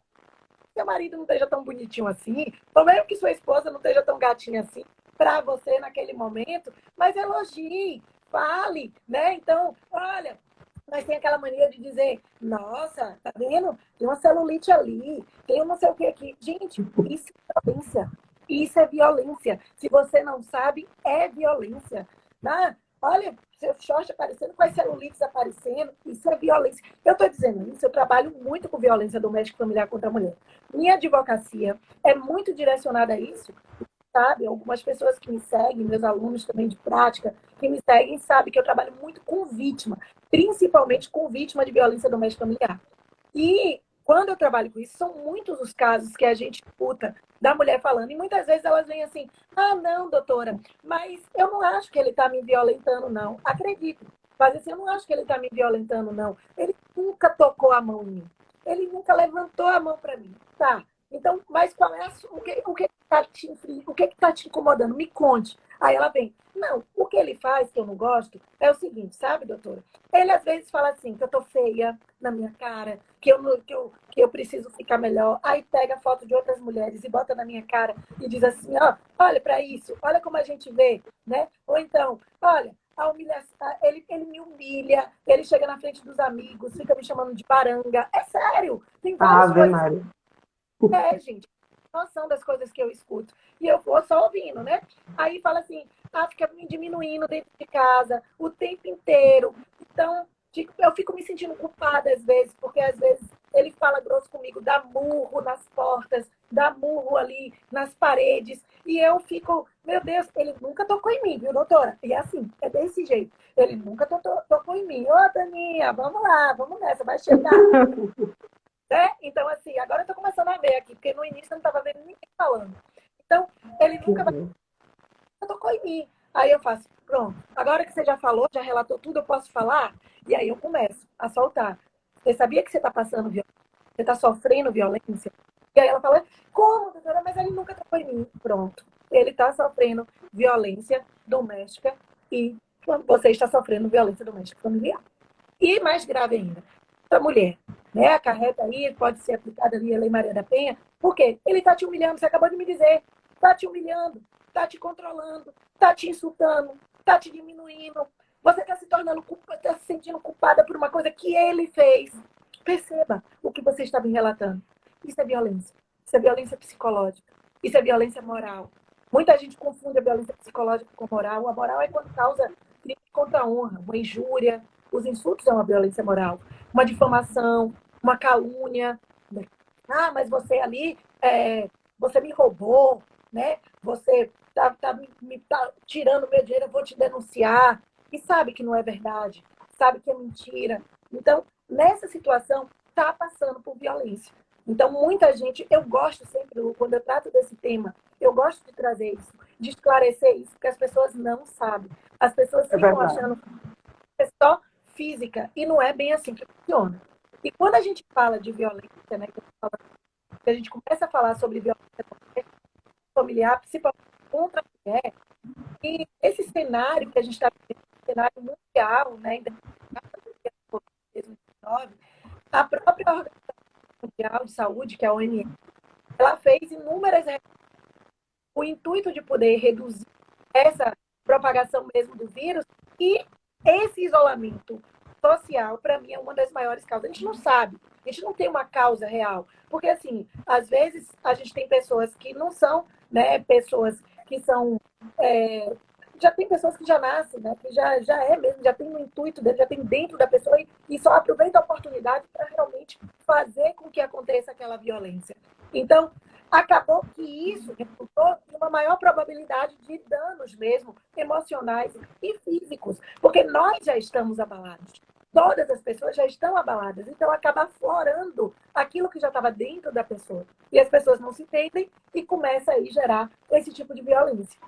seu marido não esteja tão bonitinho assim, ou mesmo que sua esposa não esteja tão gatinha assim para você naquele momento, mas elogie, fale, né? Então, olha, mas tem aquela mania de dizer, nossa, tá vendo? Tem uma celulite ali, tem um não sei o que aqui. Gente, isso é violência. Isso é violência. Se você não sabe, é violência. Tá? Olha, seu short aparecendo, com as celulites aparecendo, isso é violência. Eu estou dizendo isso, eu trabalho muito com violência doméstica e familiar contra a mulher. Minha advocacia é muito direcionada a isso, sabe? Algumas pessoas que me seguem, meus alunos também de prática, que me seguem, sabem que eu trabalho muito com vítima, principalmente com vítima de violência doméstica e familiar. E quando eu trabalho com isso, são muitos os casos que a gente escuta da mulher falando. E muitas vezes elas vêm assim, ah, não, doutora, mas eu não acho que ele está me violentando, não. Acredito. Mas assim, eu não acho que ele está me violentando, não. Ele nunca tocou a mão em mim. Ele nunca levantou a mão para mim. Tá. Então, mas qual é o que está te incomodando? Me conte. Aí ela vem, não, o que ele faz que eu não gosto é o seguinte, sabe, doutora? Ele às vezes fala assim, que eu tô feia na minha cara, que eu preciso ficar melhor. Aí pega a foto de outras mulheres e bota na minha cara e diz assim, ó, olha para isso, olha como a gente vê, né? Ou então, olha, a humilhação, ele me humilha, ele chega na frente dos amigos, fica me chamando de baranga. É sério, tem várias Ave coisas. Maria. Gente, noção das coisas que eu escuto. E eu vou só ouvindo, né? Aí fala assim, fica me diminuindo dentro de casa o tempo inteiro. Então, eu fico me sentindo culpada às vezes, porque às vezes ele fala grosso comigo, dá murro nas portas, dá murro ali nas paredes. E eu fico, meu Deus, ele nunca tocou em mim, viu, doutora? E é assim, é desse jeito. Ele nunca tocou em mim. Ô, Daninha, vamos lá, vamos nessa, vai chegar. Né? Então, assim, agora eu tô começando a ver aqui, porque no início eu não estava vendo ninguém falando. Então, ele nunca vai tocou em mim. Aí eu faço, pronto. Agora que você já falou, já relatou tudo, eu posso falar? E aí eu começo a soltar. Você sabia que você está passando violência? Você está sofrendo violência? E aí ela fala, como, doutora? Mas ele nunca tocou em mim. Pronto. Ele está sofrendo violência doméstica e você está sofrendo violência doméstica familiar. E mais grave ainda, a mulher, né? Acarreta aí, pode ser aplicada ali a Lei Maria da Penha. Por quê? Ele está te humilhando, você acabou de me dizer. Está te humilhando, está te controlando, está te insultando, está te diminuindo. Você está se tornando está se sentindo culpada por uma coisa que ele fez. Perceba o que você está me relatando. Isso é violência. Isso é violência psicológica. Isso é violência moral. Muita gente confunde a violência psicológica com moral. A moral é quando causa crime contra a honra, uma injúria. Os insultos são uma violência moral. Uma difamação, uma calúnia. Ah, mas você ali, você me roubou, né? Você tá tirando meu dinheiro, eu vou te denunciar. E sabe que não é verdade, sabe que é mentira. Então, nessa situação, está passando por violência. Então, muita gente, eu gosto sempre, quando eu trato desse tema, eu gosto de trazer isso, de esclarecer isso, porque as pessoas não sabem. As pessoas É ficam verdade. achando que é só física, e não é bem assim que funciona. E quando a gente fala de violência, né, que a gente começa a falar sobre violência familiar, principalmente contra a mulher, e esse cenário que a gente está vivendo, cenário mundial, né, em 2019, a própria Organização Mundial de Saúde, que é a OMS, ela fez inúmeras o intuito de poder reduzir essa propagação mesmo do vírus. E esse isolamento social, para mim, é uma das maiores causas. A gente não sabe, a gente não tem uma causa real. Porque, assim, às vezes a gente tem pessoas que não são, né, pessoas que são. Já tem pessoas que já nascem, né, que já é mesmo, já tem no intuito dele, já tem dentro da pessoa e só aproveita a oportunidade para realmente fazer com que aconteça aquela violência. Então, acabou que isso resultou em uma maior probabilidade de danos mesmo emocionais e físicos, porque nós já estamos abalados. Todas as pessoas já estão abaladas, então acaba aflorando aquilo que já estava dentro da pessoa. E as pessoas não se entendem e começa aí a gerar esse tipo de violência.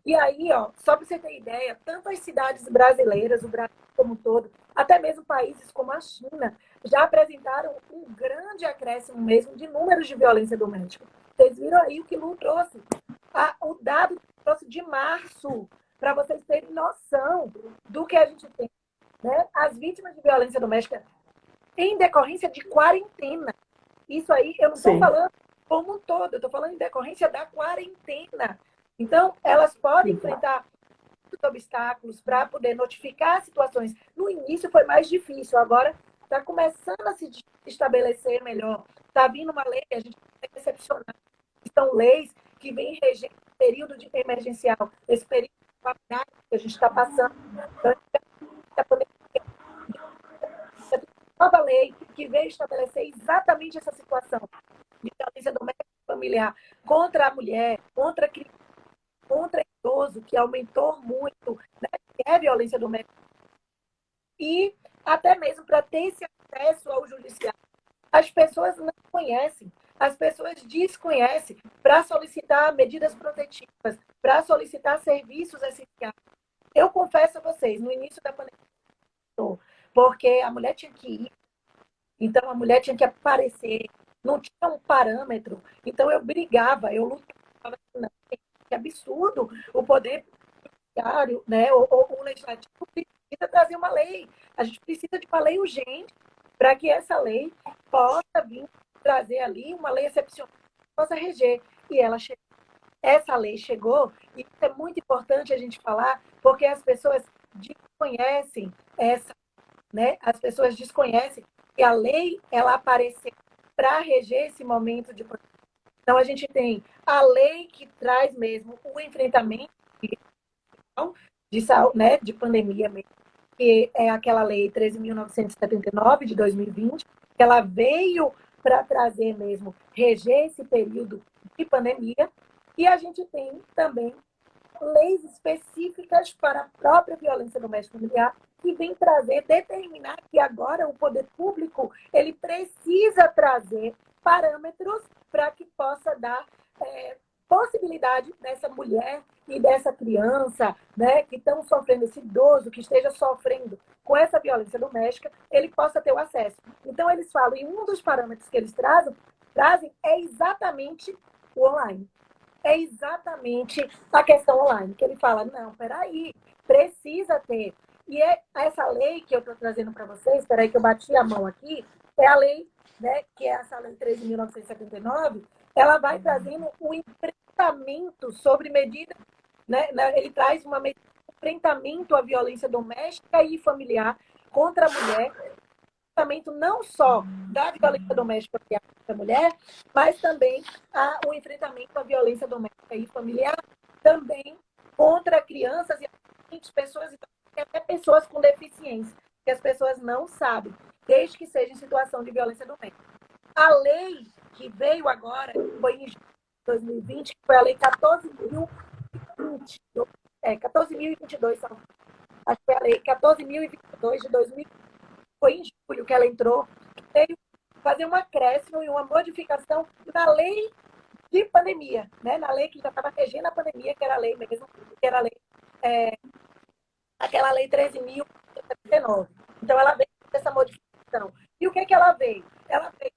E aí, ó, só para você ter ideia, tantas cidades brasileiras, o Brasil como um todo, até mesmo países como a China, já apresentaram um grande acréscimo mesmo de números de violência doméstica. Vocês viram aí o que Lu trouxe? O dado que trouxe de março, para vocês terem noção do que a gente tem. Né? As vítimas de violência doméstica em decorrência de quarentena. Isso aí, eu não estou falando como um todo, eu estou falando em decorrência da quarentena. Então, elas podem enfrentar muitos obstáculos para poder notificar situações. No início foi mais difícil, agora está começando a se estabelecer melhor. Está vindo uma lei, a gente tem que excepcionar. São leis que vêm regendo o período de emergencial, esse período de calamidade que a gente está passando. Então, a nova lei que veio estabelecer exatamente essa situação de violência doméstica e familiar contra a mulher, contra a criança, contra idoso, que aumentou muito, né, que é violência doméstica, e até mesmo para ter esse acesso ao judiciário. As pessoas não conhecem, as pessoas desconhecem para solicitar medidas protetivas, para solicitar serviços essenciais. Eu confesso a vocês, no início da pandemia, porque a mulher tinha que ir, então a mulher tinha que aparecer, não tinha um parâmetro, então eu brigava, eu lutava, não, que absurdo o poder judiciário, né, ou o legislativo precisa trazer uma lei. A gente precisa de uma lei urgente para que essa lei possa vir trazer ali uma lei excepcional que possa reger. E essa lei chegou, e isso é muito importante a gente falar, porque as pessoas desconhecem essa, né? As pessoas desconhecem que a lei ela apareceu para reger esse momento de pandemia. Então a gente tem a lei que traz mesmo o enfrentamento de saúde, né, de pandemia mesmo, que é aquela lei 13.979 de 2020, que ela veio para trazer mesmo, reger esse período de pandemia, e a gente tem também leis específicas para a própria violência doméstica e familiar, que vem trazer, determinar que agora o poder público ele precisa trazer parâmetros para que possa dar possibilidade dessa mulher e dessa criança, né, que estão sofrendo, esse idoso que esteja sofrendo com essa violência doméstica, ele possa ter o acesso. Então, eles falam, e um dos parâmetros que eles trazem é exatamente o online. É exatamente a questão online, que ele fala, não, peraí, precisa ter. E é essa lei que eu estou trazendo para vocês, peraí que eu bati a mão aqui, é a lei, né, que é essa lei 13.979, ela vai trazendo o enfrentamento sobre medidas, né, ele traz uma medida de enfrentamento à violência doméstica e familiar contra a mulher, enfrentamento não só da violência doméstica contra a mulher, mas também o enfrentamento à violência doméstica e familiar, também contra crianças e pessoas, até pessoas com deficiência, que as pessoas não sabem, desde que seja em situação de violência doméstica. A lei que veio agora, foi em 2020, que foi a lei 14.022, 14.022, acho que foi a lei 14.022 de 2020, foi em julho que ela entrou, veio fazer um acréscimo e uma modificação na lei de pandemia, né? Na lei que já estava regendo a pandemia, que era a lei mesmo, que era a lei, aquela lei 13.079. Então, ela veio com essa modificação. E o que ela veio? Ela veio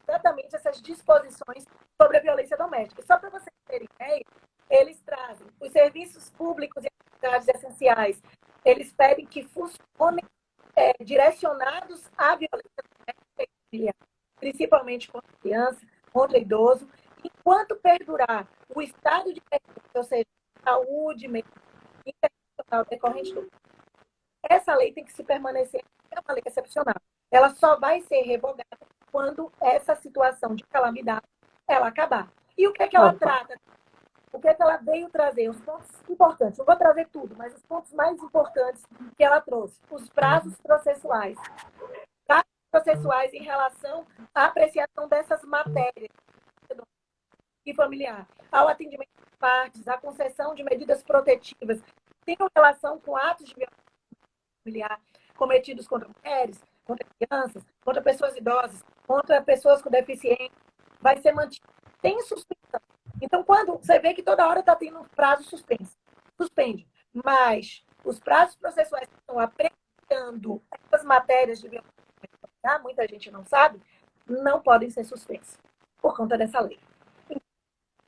exatamente essas disposições sobre a violência doméstica. Só para vocês terem ideia, eles trazem os serviços públicos e atividades essenciais, eles pedem que funcionem direcionados à violência doméstica e familiar, principalmente contra criança, contra idoso, Enquanto perdurar o estado de emergência, ou seja, saúde, internacional decorrente do... Essa lei tem que se permanecer, é uma lei excepcional. Ela só vai ser revogada quando essa situação de calamidade ela acabar. E o que é que ela trata? O que é que ela veio trazer? Os pontos importantes. Não vou trazer tudo, mas os pontos mais importantes que ela trouxe. Os prazos processuais. Prazos processuais em relação à apreciação dessas matérias e familiar, ao atendimento de partes, à concessão de medidas protetivas que tenham relação com atos de violência familiar cometidos contra mulheres, contra crianças, contra pessoas idosas, contra pessoas com deficiência, vai ser mantido sem suspensão. Então, quando você vê que toda hora está tendo um prazo suspenso, suspende, mas os prazos processuais que estão apreciando essas matérias de violência familiar, muita gente não sabe, não podem ser suspensos por conta dessa lei.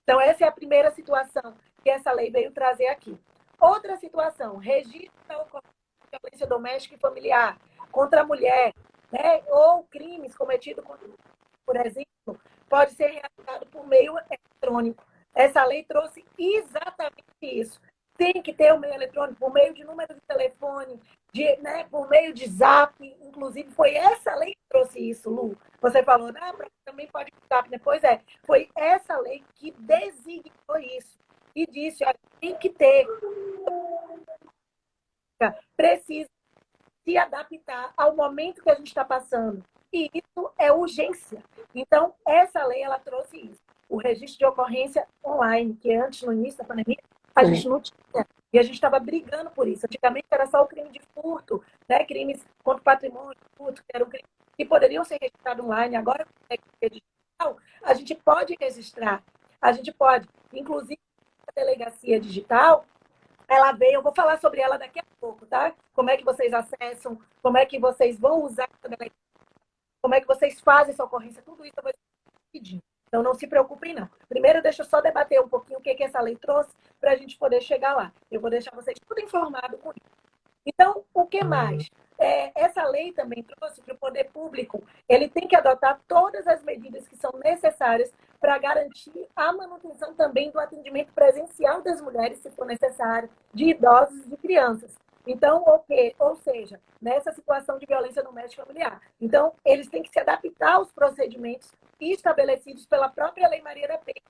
Então, essa é a primeira situação que essa lei veio trazer aqui. Outra situação, registro da ocorrência de violência doméstica e familiar contra a mulher, né, ou crimes cometidos, por exemplo, pode ser realizado por meio eletrônico. Essa lei trouxe exatamente isso. Tem que ter o meio eletrônico, por meio de número de telefone, por meio de zap. Inclusive, foi essa lei que trouxe isso, Lu. Você falou, também pode zap. Pois é, foi essa lei que designou isso. E disse, olha, tem que ter. Precisa se adaptar ao momento que a gente está passando. E isso é urgência. Então, essa lei, ela trouxe isso. O registro de ocorrência online, que antes, no início da pandemia, a gente não tinha. E a gente estava brigando por isso. Antigamente era só o crime de furto, né? Crimes contra o patrimônio, furto, que eram crimes que poderiam ser registrados online. Agora, com a digital, a gente pode registrar. A gente pode. Inclusive, a delegacia digital, ela veio, eu vou falar sobre ela daqui a pouco, tá? Como é que vocês acessam, como é que vocês vão usar essa delegacia, como é que vocês fazem essa ocorrência, tudo isso eu vou pedir. Então, não se preocupem, não. Primeiro, deixa eu só debater um pouquinho o que essa lei trouxe para a gente poder chegar lá. Eu vou deixar vocês tudo informado com isso. Então, o que mais? Essa lei também trouxe que o poder público ele tem que adotar todas as medidas que são necessárias para garantir a manutenção também do atendimento presencial das mulheres, se for necessário, de idosos e de crianças. Então, ou seja, nessa situação de violência doméstica e familiar. Então, eles têm que se adaptar aos procedimentos estabelecidos pela própria Lei Maria da Penha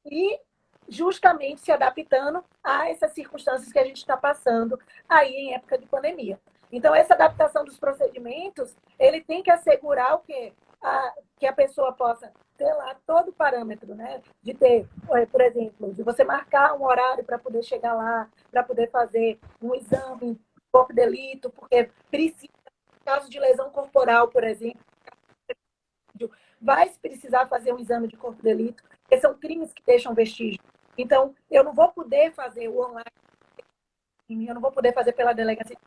e justamente se adaptando a essas circunstâncias que a gente está passando aí em época de pandemia. Então, essa adaptação dos procedimentos, ele tem que assegurar o quê? Que a pessoa possa ter lá todo o parâmetro, né? De ter, por exemplo, de você marcar um horário para poder chegar lá, para poder fazer um exame de corpo de delito, porque precisa, em caso de lesão corporal, por exemplo, vai precisar fazer um exame de corpo de delito, porque são crimes que deixam vestígio. Então, eu não vou poder fazer o online, eu não vou poder fazer pela delegacia.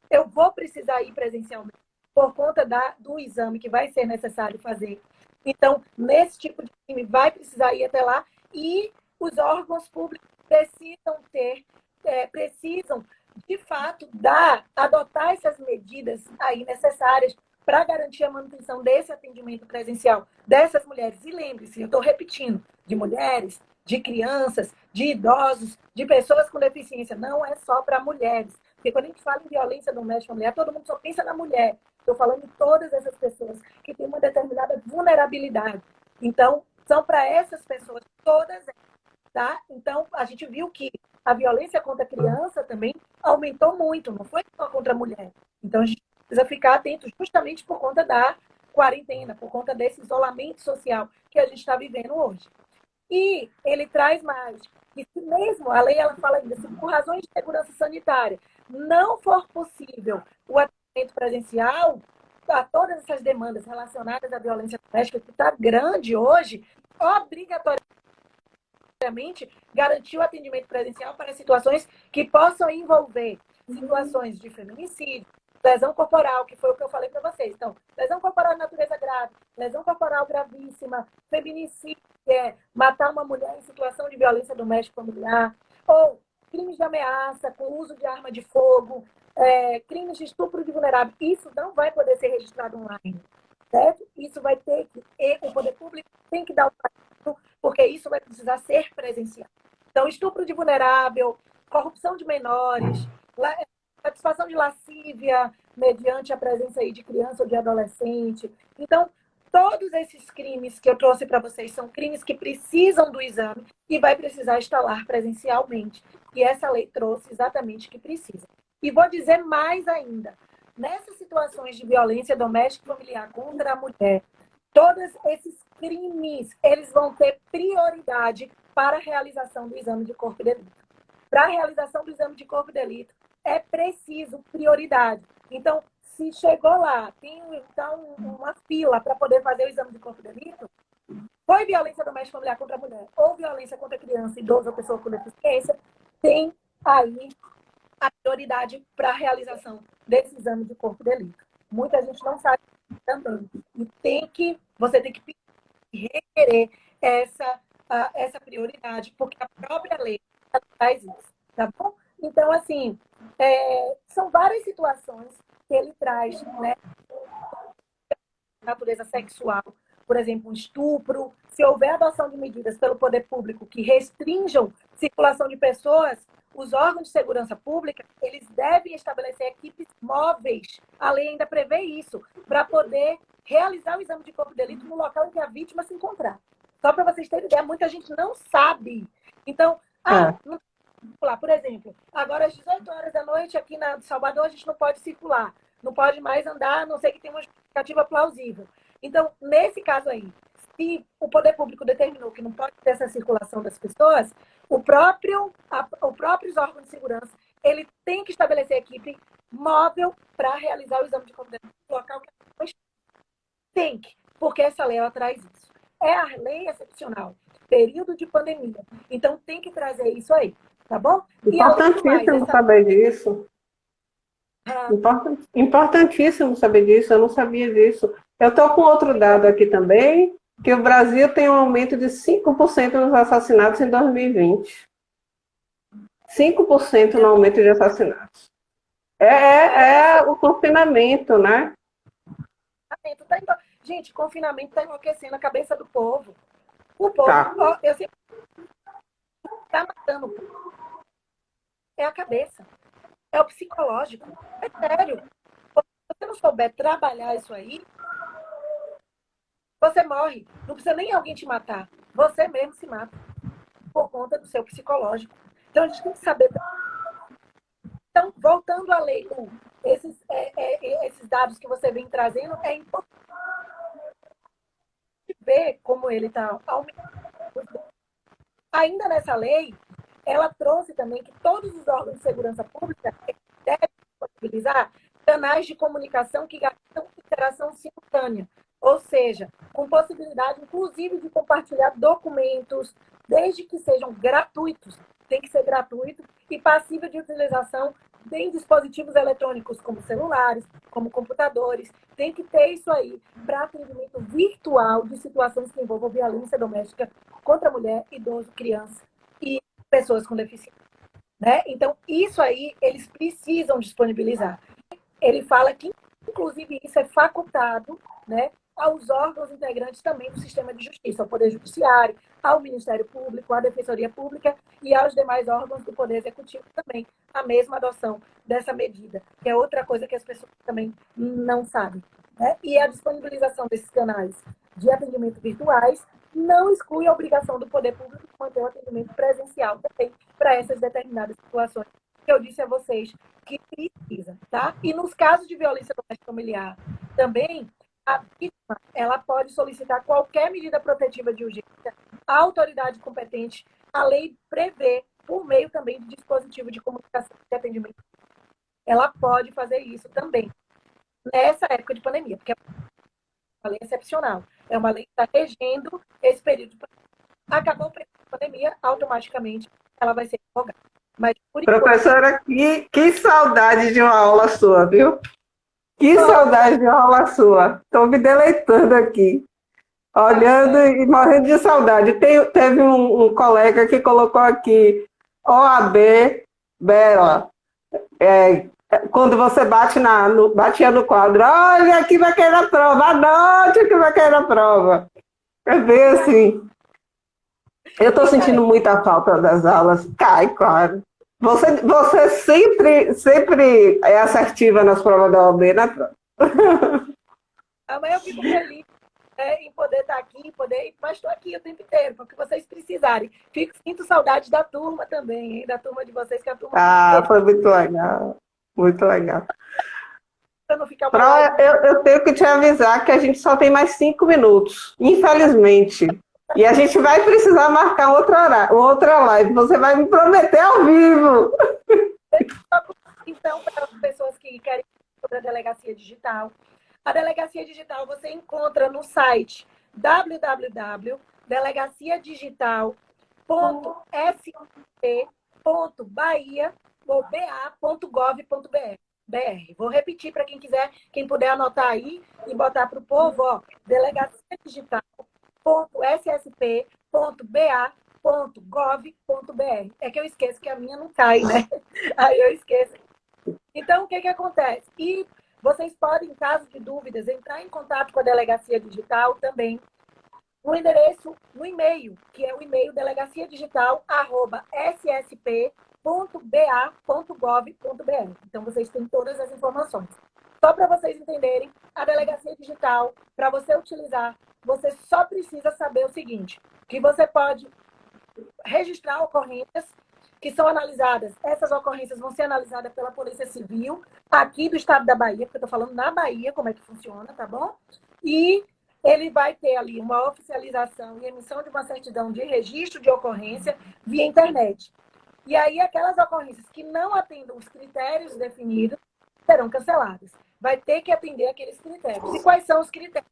Eu vou precisar ir presencialmente por conta do exame que vai ser necessário fazer. Então, nesse tipo de crime, vai precisar ir até lá e os órgãos públicos precisam, de fato, adotar essas medidas aí necessárias para garantir a manutenção desse atendimento presencial dessas mulheres. E lembre-se, eu estou repetindo, de mulheres, de crianças, de idosos, de pessoas com deficiência. Não é só para mulheres. Porque quando a gente fala em violência doméstica familiar, todo mundo só pensa na mulher. Estou falando de todas essas pessoas que têm uma determinada vulnerabilidade. Então, são para essas pessoas, todas elas. Tá? Então, a gente viu que a violência contra a criança também aumentou muito, não foi só contra a mulher. Então, a gente precisa ficar atento justamente por conta da quarentena, por conta desse isolamento social que a gente está vivendo hoje. E ele traz mais, que se mesmo, a lei ela fala ainda, se por razões de segurança sanitária não for possível o atendimento presencial, a todas essas demandas relacionadas à violência doméstica, que está grande hoje, obrigatoriamente garantir o atendimento presencial para situações que possam envolver situações de feminicídio, lesão corporal, que foi o que eu falei para vocês. Então, lesão corporal de natureza grave, lesão corporal gravíssima, feminicídio, que é matar uma mulher em situação de violência doméstica familiar, ou crimes de ameaça com uso de arma de fogo, crimes de estupro de vulnerável. Isso não vai poder ser registrado online, certo? Isso vai ter que, o poder público tem que dar o passo, porque isso vai precisar ser presencial. Então, estupro de vulnerável, corrupção de menores, satisfação de lascívia mediante a presença aí de criança ou de adolescente. Então, todos esses crimes que eu trouxe para vocês são crimes que precisam do exame e vai precisar instalar presencialmente. E essa lei trouxe exatamente o que precisa. E vou dizer mais ainda. Nessas situações de violência doméstica e familiar contra a mulher, todos esses crimes, eles vão ter prioridade para a realização do exame de corpo de delito. Para a realização do exame de corpo de delito, é preciso prioridade. Então, se chegou lá, tem então uma fila para poder fazer o exame de corpo de delito, foi violência doméstica familiar contra a mulher ou violência contra criança, idoso ou pessoa com deficiência, tem aí a prioridade para a realização desse exame de corpo de delito. Muita gente não sabe também. E você tem que requerer essa prioridade, porque a própria lei faz isso, tá bom? Então, assim, são várias situações que ele traz, né? Natureza sexual, por exemplo, um estupro, se houver adoção de medidas pelo poder público que restringam a circulação de pessoas, os órgãos de segurança pública, eles devem estabelecer equipes móveis, a lei ainda prevê isso, para poder realizar o exame de corpo de delito no local em que a vítima se encontrar. Só para vocês terem ideia, muita gente não sabe. Então, não circular. Por exemplo, agora às 18 horas da noite aqui na Salvador a gente não pode circular, não pode mais andar, a não ser que tenha uma justificativa plausível. Então, nesse caso aí, se o poder público determinou que não pode ter essa circulação das pessoas, os próprios órgãos de segurança, ele tem que estabelecer equipe móvel para realizar o exame de corpo de delito no local que a pessoa tem que, porque essa lei ela traz isso. É a lei excepcional, período de pandemia. Então, tem que trazer isso aí. Tá bom? Importantíssimo saber disso. Importantíssimo saber disso, eu não sabia disso. Eu estou com outro dado aqui também, que o Brasil tem um aumento de 5% nos assassinatos em 2020. 5% no aumento de assassinatos. É o confinamento, né? Gente, confinamento está enlouquecendo a cabeça do povo. O povo, eu sempre está matando o povo. É a cabeça. É o psicológico. É sério. Se você não souber trabalhar isso aí, você morre. Não precisa nem alguém te matar. Você mesmo se mata. Por conta do seu psicológico. Então, a gente tem que saber. Então, voltando à lei, esses dados que você vem trazendo, é importante ver como ele está aumentando. Ainda nessa lei, ela trouxe também que todos os órgãos de segurança pública devem disponibilizar canais de comunicação que garantam interação simultânea, ou seja, com possibilidade, inclusive, de compartilhar documentos, desde que sejam gratuitos, tem que ser gratuito e passível de utilização em dispositivos eletrônicos, como celulares, como computadores. Tem que ter isso aí para atendimento virtual de situações que envolvam violência doméstica contra a mulher, idoso, criança e pessoas com deficiência. Né? Então, isso aí eles precisam disponibilizar. Ele fala que, inclusive, isso é facultado, né, aos órgãos integrantes também do sistema de justiça, ao Poder Judiciário, ao Ministério Público, à Defensoria Pública e aos demais órgãos do Poder Executivo também, a mesma adoção dessa medida, que é outra coisa que as pessoas também não sabem. Né? E a disponibilização desses canais de atendimento virtuais não exclui a obrigação do Poder Público de manter o atendimento presencial também para essas determinadas situações que eu disse a vocês que precisa, tá? E nos casos de violência doméstica familiar, também a vítima ela pode solicitar qualquer medida protetiva de urgência à autoridade competente. A lei prevê, por meio também de dispositivo de comunicação de atendimento. Ela pode fazer isso também nessa época de pandemia, porque é uma lei excepcional. É uma lei que está regendo esse período de pandemia. Acabou o período de pandemia, automaticamente ela vai ser revogada. Mas, por enquanto... Professora, que saudade de uma aula sua, viu? Que saudade de uma aula sua. Estou me deleitando aqui, olhando e morrendo de saudade. Teve um colega que colocou aqui, OAB, Bela, quando você batia no quadro, olha, aqui vai cair a prova, anote que vai cair a prova. É bem assim. Eu estou sentindo muita falta das aulas. Cai, claro. Você sempre é assertiva nas provas da OAB, né? Amanhã eu fico feliz em poder estar aqui, mas estou aqui o tempo inteiro, porque vocês precisarem. Sinto saudade da turma também, hein? Da turma de vocês, que é a turma Ah, foi muito legal. Muito legal. para não ficar uma Pro, live. eu tenho que te avisar que a gente só tem mais 5 minutos, infelizmente. E a gente vai precisar marcar outra live. Você vai me prometer ao vivo. Então, para as pessoas que querem sobre a delegacia digital, a delegacia digital você encontra no site www.delegaciadigital.bahia.gov.br. Vou repetir para quem quiser, quem puder anotar aí e botar para o povo, ó, delegaciadigital.ssp.ba.gov.br. É que eu esqueço que a minha não cai, né? Aí eu esqueço. Então, o que acontece? E vocês podem, em caso de dúvidas, entrar em contato com a Delegacia Digital também no endereço, no e-mail, que é o e-mail delegaciadigital@ssp.ba.gov.br. Então, vocês têm todas as informações. Só para vocês entenderem, a Delegacia Digital, para você utilizar, você só precisa saber o seguinte, que você pode registrar ocorrências que são analisadas. Essas ocorrências vão ser analisadas pela Polícia Civil aqui do estado da Bahia, porque eu estou falando na Bahia, como é que funciona, tá bom? E ele vai ter ali uma oficialização e emissão de uma certidão de registro de ocorrência via internet. E aí, aquelas ocorrências que não atendam os critérios definidos serão canceladas. Vai ter que atender aqueles critérios. E quais são os critérios?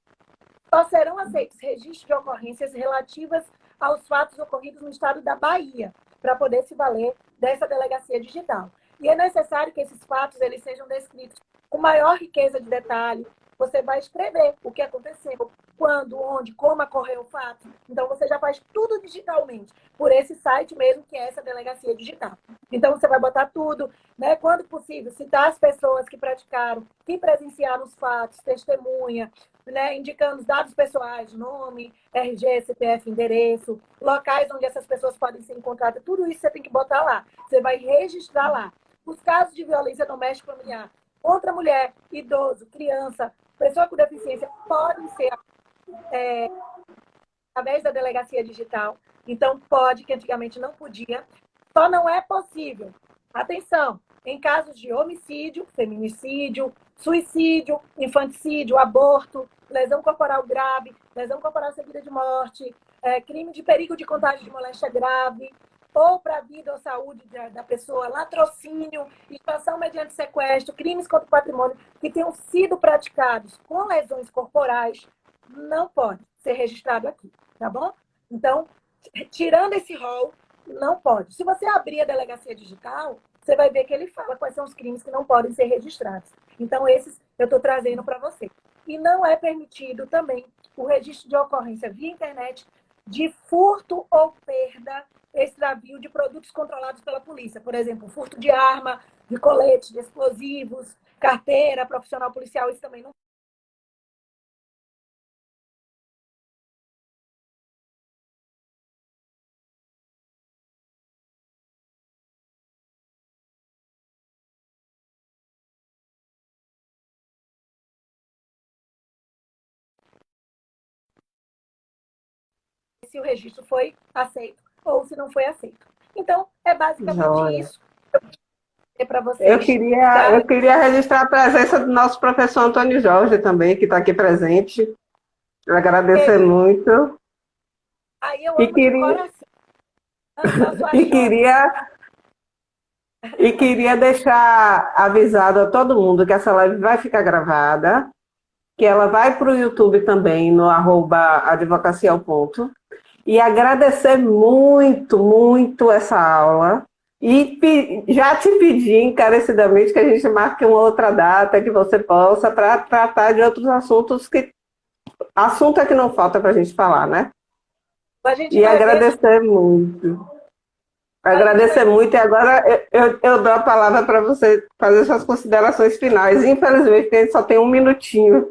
Só serão aceitos registros de ocorrências relativas aos fatos ocorridos no estado da Bahia, para poder se valer dessa delegacia digital. E é necessário que esses fatos eles sejam descritos com maior riqueza de detalhe. Você vai escrever o que aconteceu, quando, onde, como ocorreu o fato. Então, você já faz tudo digitalmente, por esse site mesmo, que é essa delegacia digital. Então, você vai botar tudo, né? Quando possível, citar as pessoas que praticaram, que presenciaram os fatos, testemunha, né, indicando os dados pessoais, nome, RG, CPF, endereço, locais onde essas pessoas podem ser encontradas, tudo isso você tem que botar lá. Você vai registrar lá. Os casos de violência doméstica familiar contra mulher, idoso, criança, pessoa com deficiência, podem ser através da delegacia digital. Então, pode, que antigamente não podia. Só não é possível. Atenção, em casos de homicídio, feminicídio, suicídio, infanticídio, aborto, lesão corporal grave, lesão corporal seguida de morte, crime de perigo de contágio de moléstia grave, ou para a vida ou saúde da pessoa, latrocínio, extração mediante sequestro, crimes contra o patrimônio que tenham sido praticados com lesões corporais, não pode ser registrado aqui, tá bom? Então, tirando esse rol, não pode. Se você abrir a delegacia digital, você vai ver que ele fala quais são os crimes que não podem ser registrados. Então, esses eu estou trazendo para você. E não é permitido também o registro de ocorrência via internet de furto ou perda, extravio de produtos controlados pela polícia. Por exemplo, furto de arma, de colete, de explosivos, carteira, profissional policial, isso também não. Se o registro foi aceito ou se não foi aceito. Então, é basicamente Joia. isso que eu para vocês. Eu queria registrar a presença do nosso professor Antônio Jorge também, que está aqui presente. Eu agradecer muito. Aí eu E amo de queria, coração. Amo sua e jovem. queria deixar avisado a todo mundo que essa live vai ficar gravada, que ela vai para o YouTube também, no @advocacia ao ponto. E agradecer muito, muito essa aula. E já te pedi encarecidamente que a gente marque uma outra data que você possa para tratar de outros assuntos que. Assunto é que não falta para a gente falar, né? A gente E vai agradecer muito. Agradecer muito. E agora eu dou a palavra para você fazer suas considerações finais. Infelizmente, a gente só tem 1 minutinho.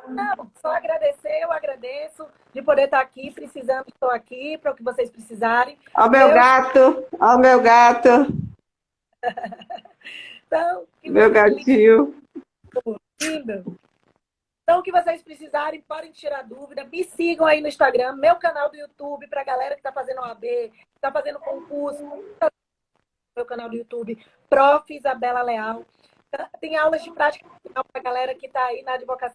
Não, só agradecer, eu agradeço de poder estar aqui, precisando, estou aqui, para o que vocês precisarem. Ó meu Deus, gato, ó meu gato, então, que meu vocês gatinho. lindo. Então, o que vocês precisarem, podem tirar dúvida. Me sigam aí no Instagram, meu canal do YouTube, para a galera que está fazendo OAB, está fazendo concurso, meu canal do YouTube, Prof. Isabela Leal. Tem aulas de prática para a galera que está aí na advocacia.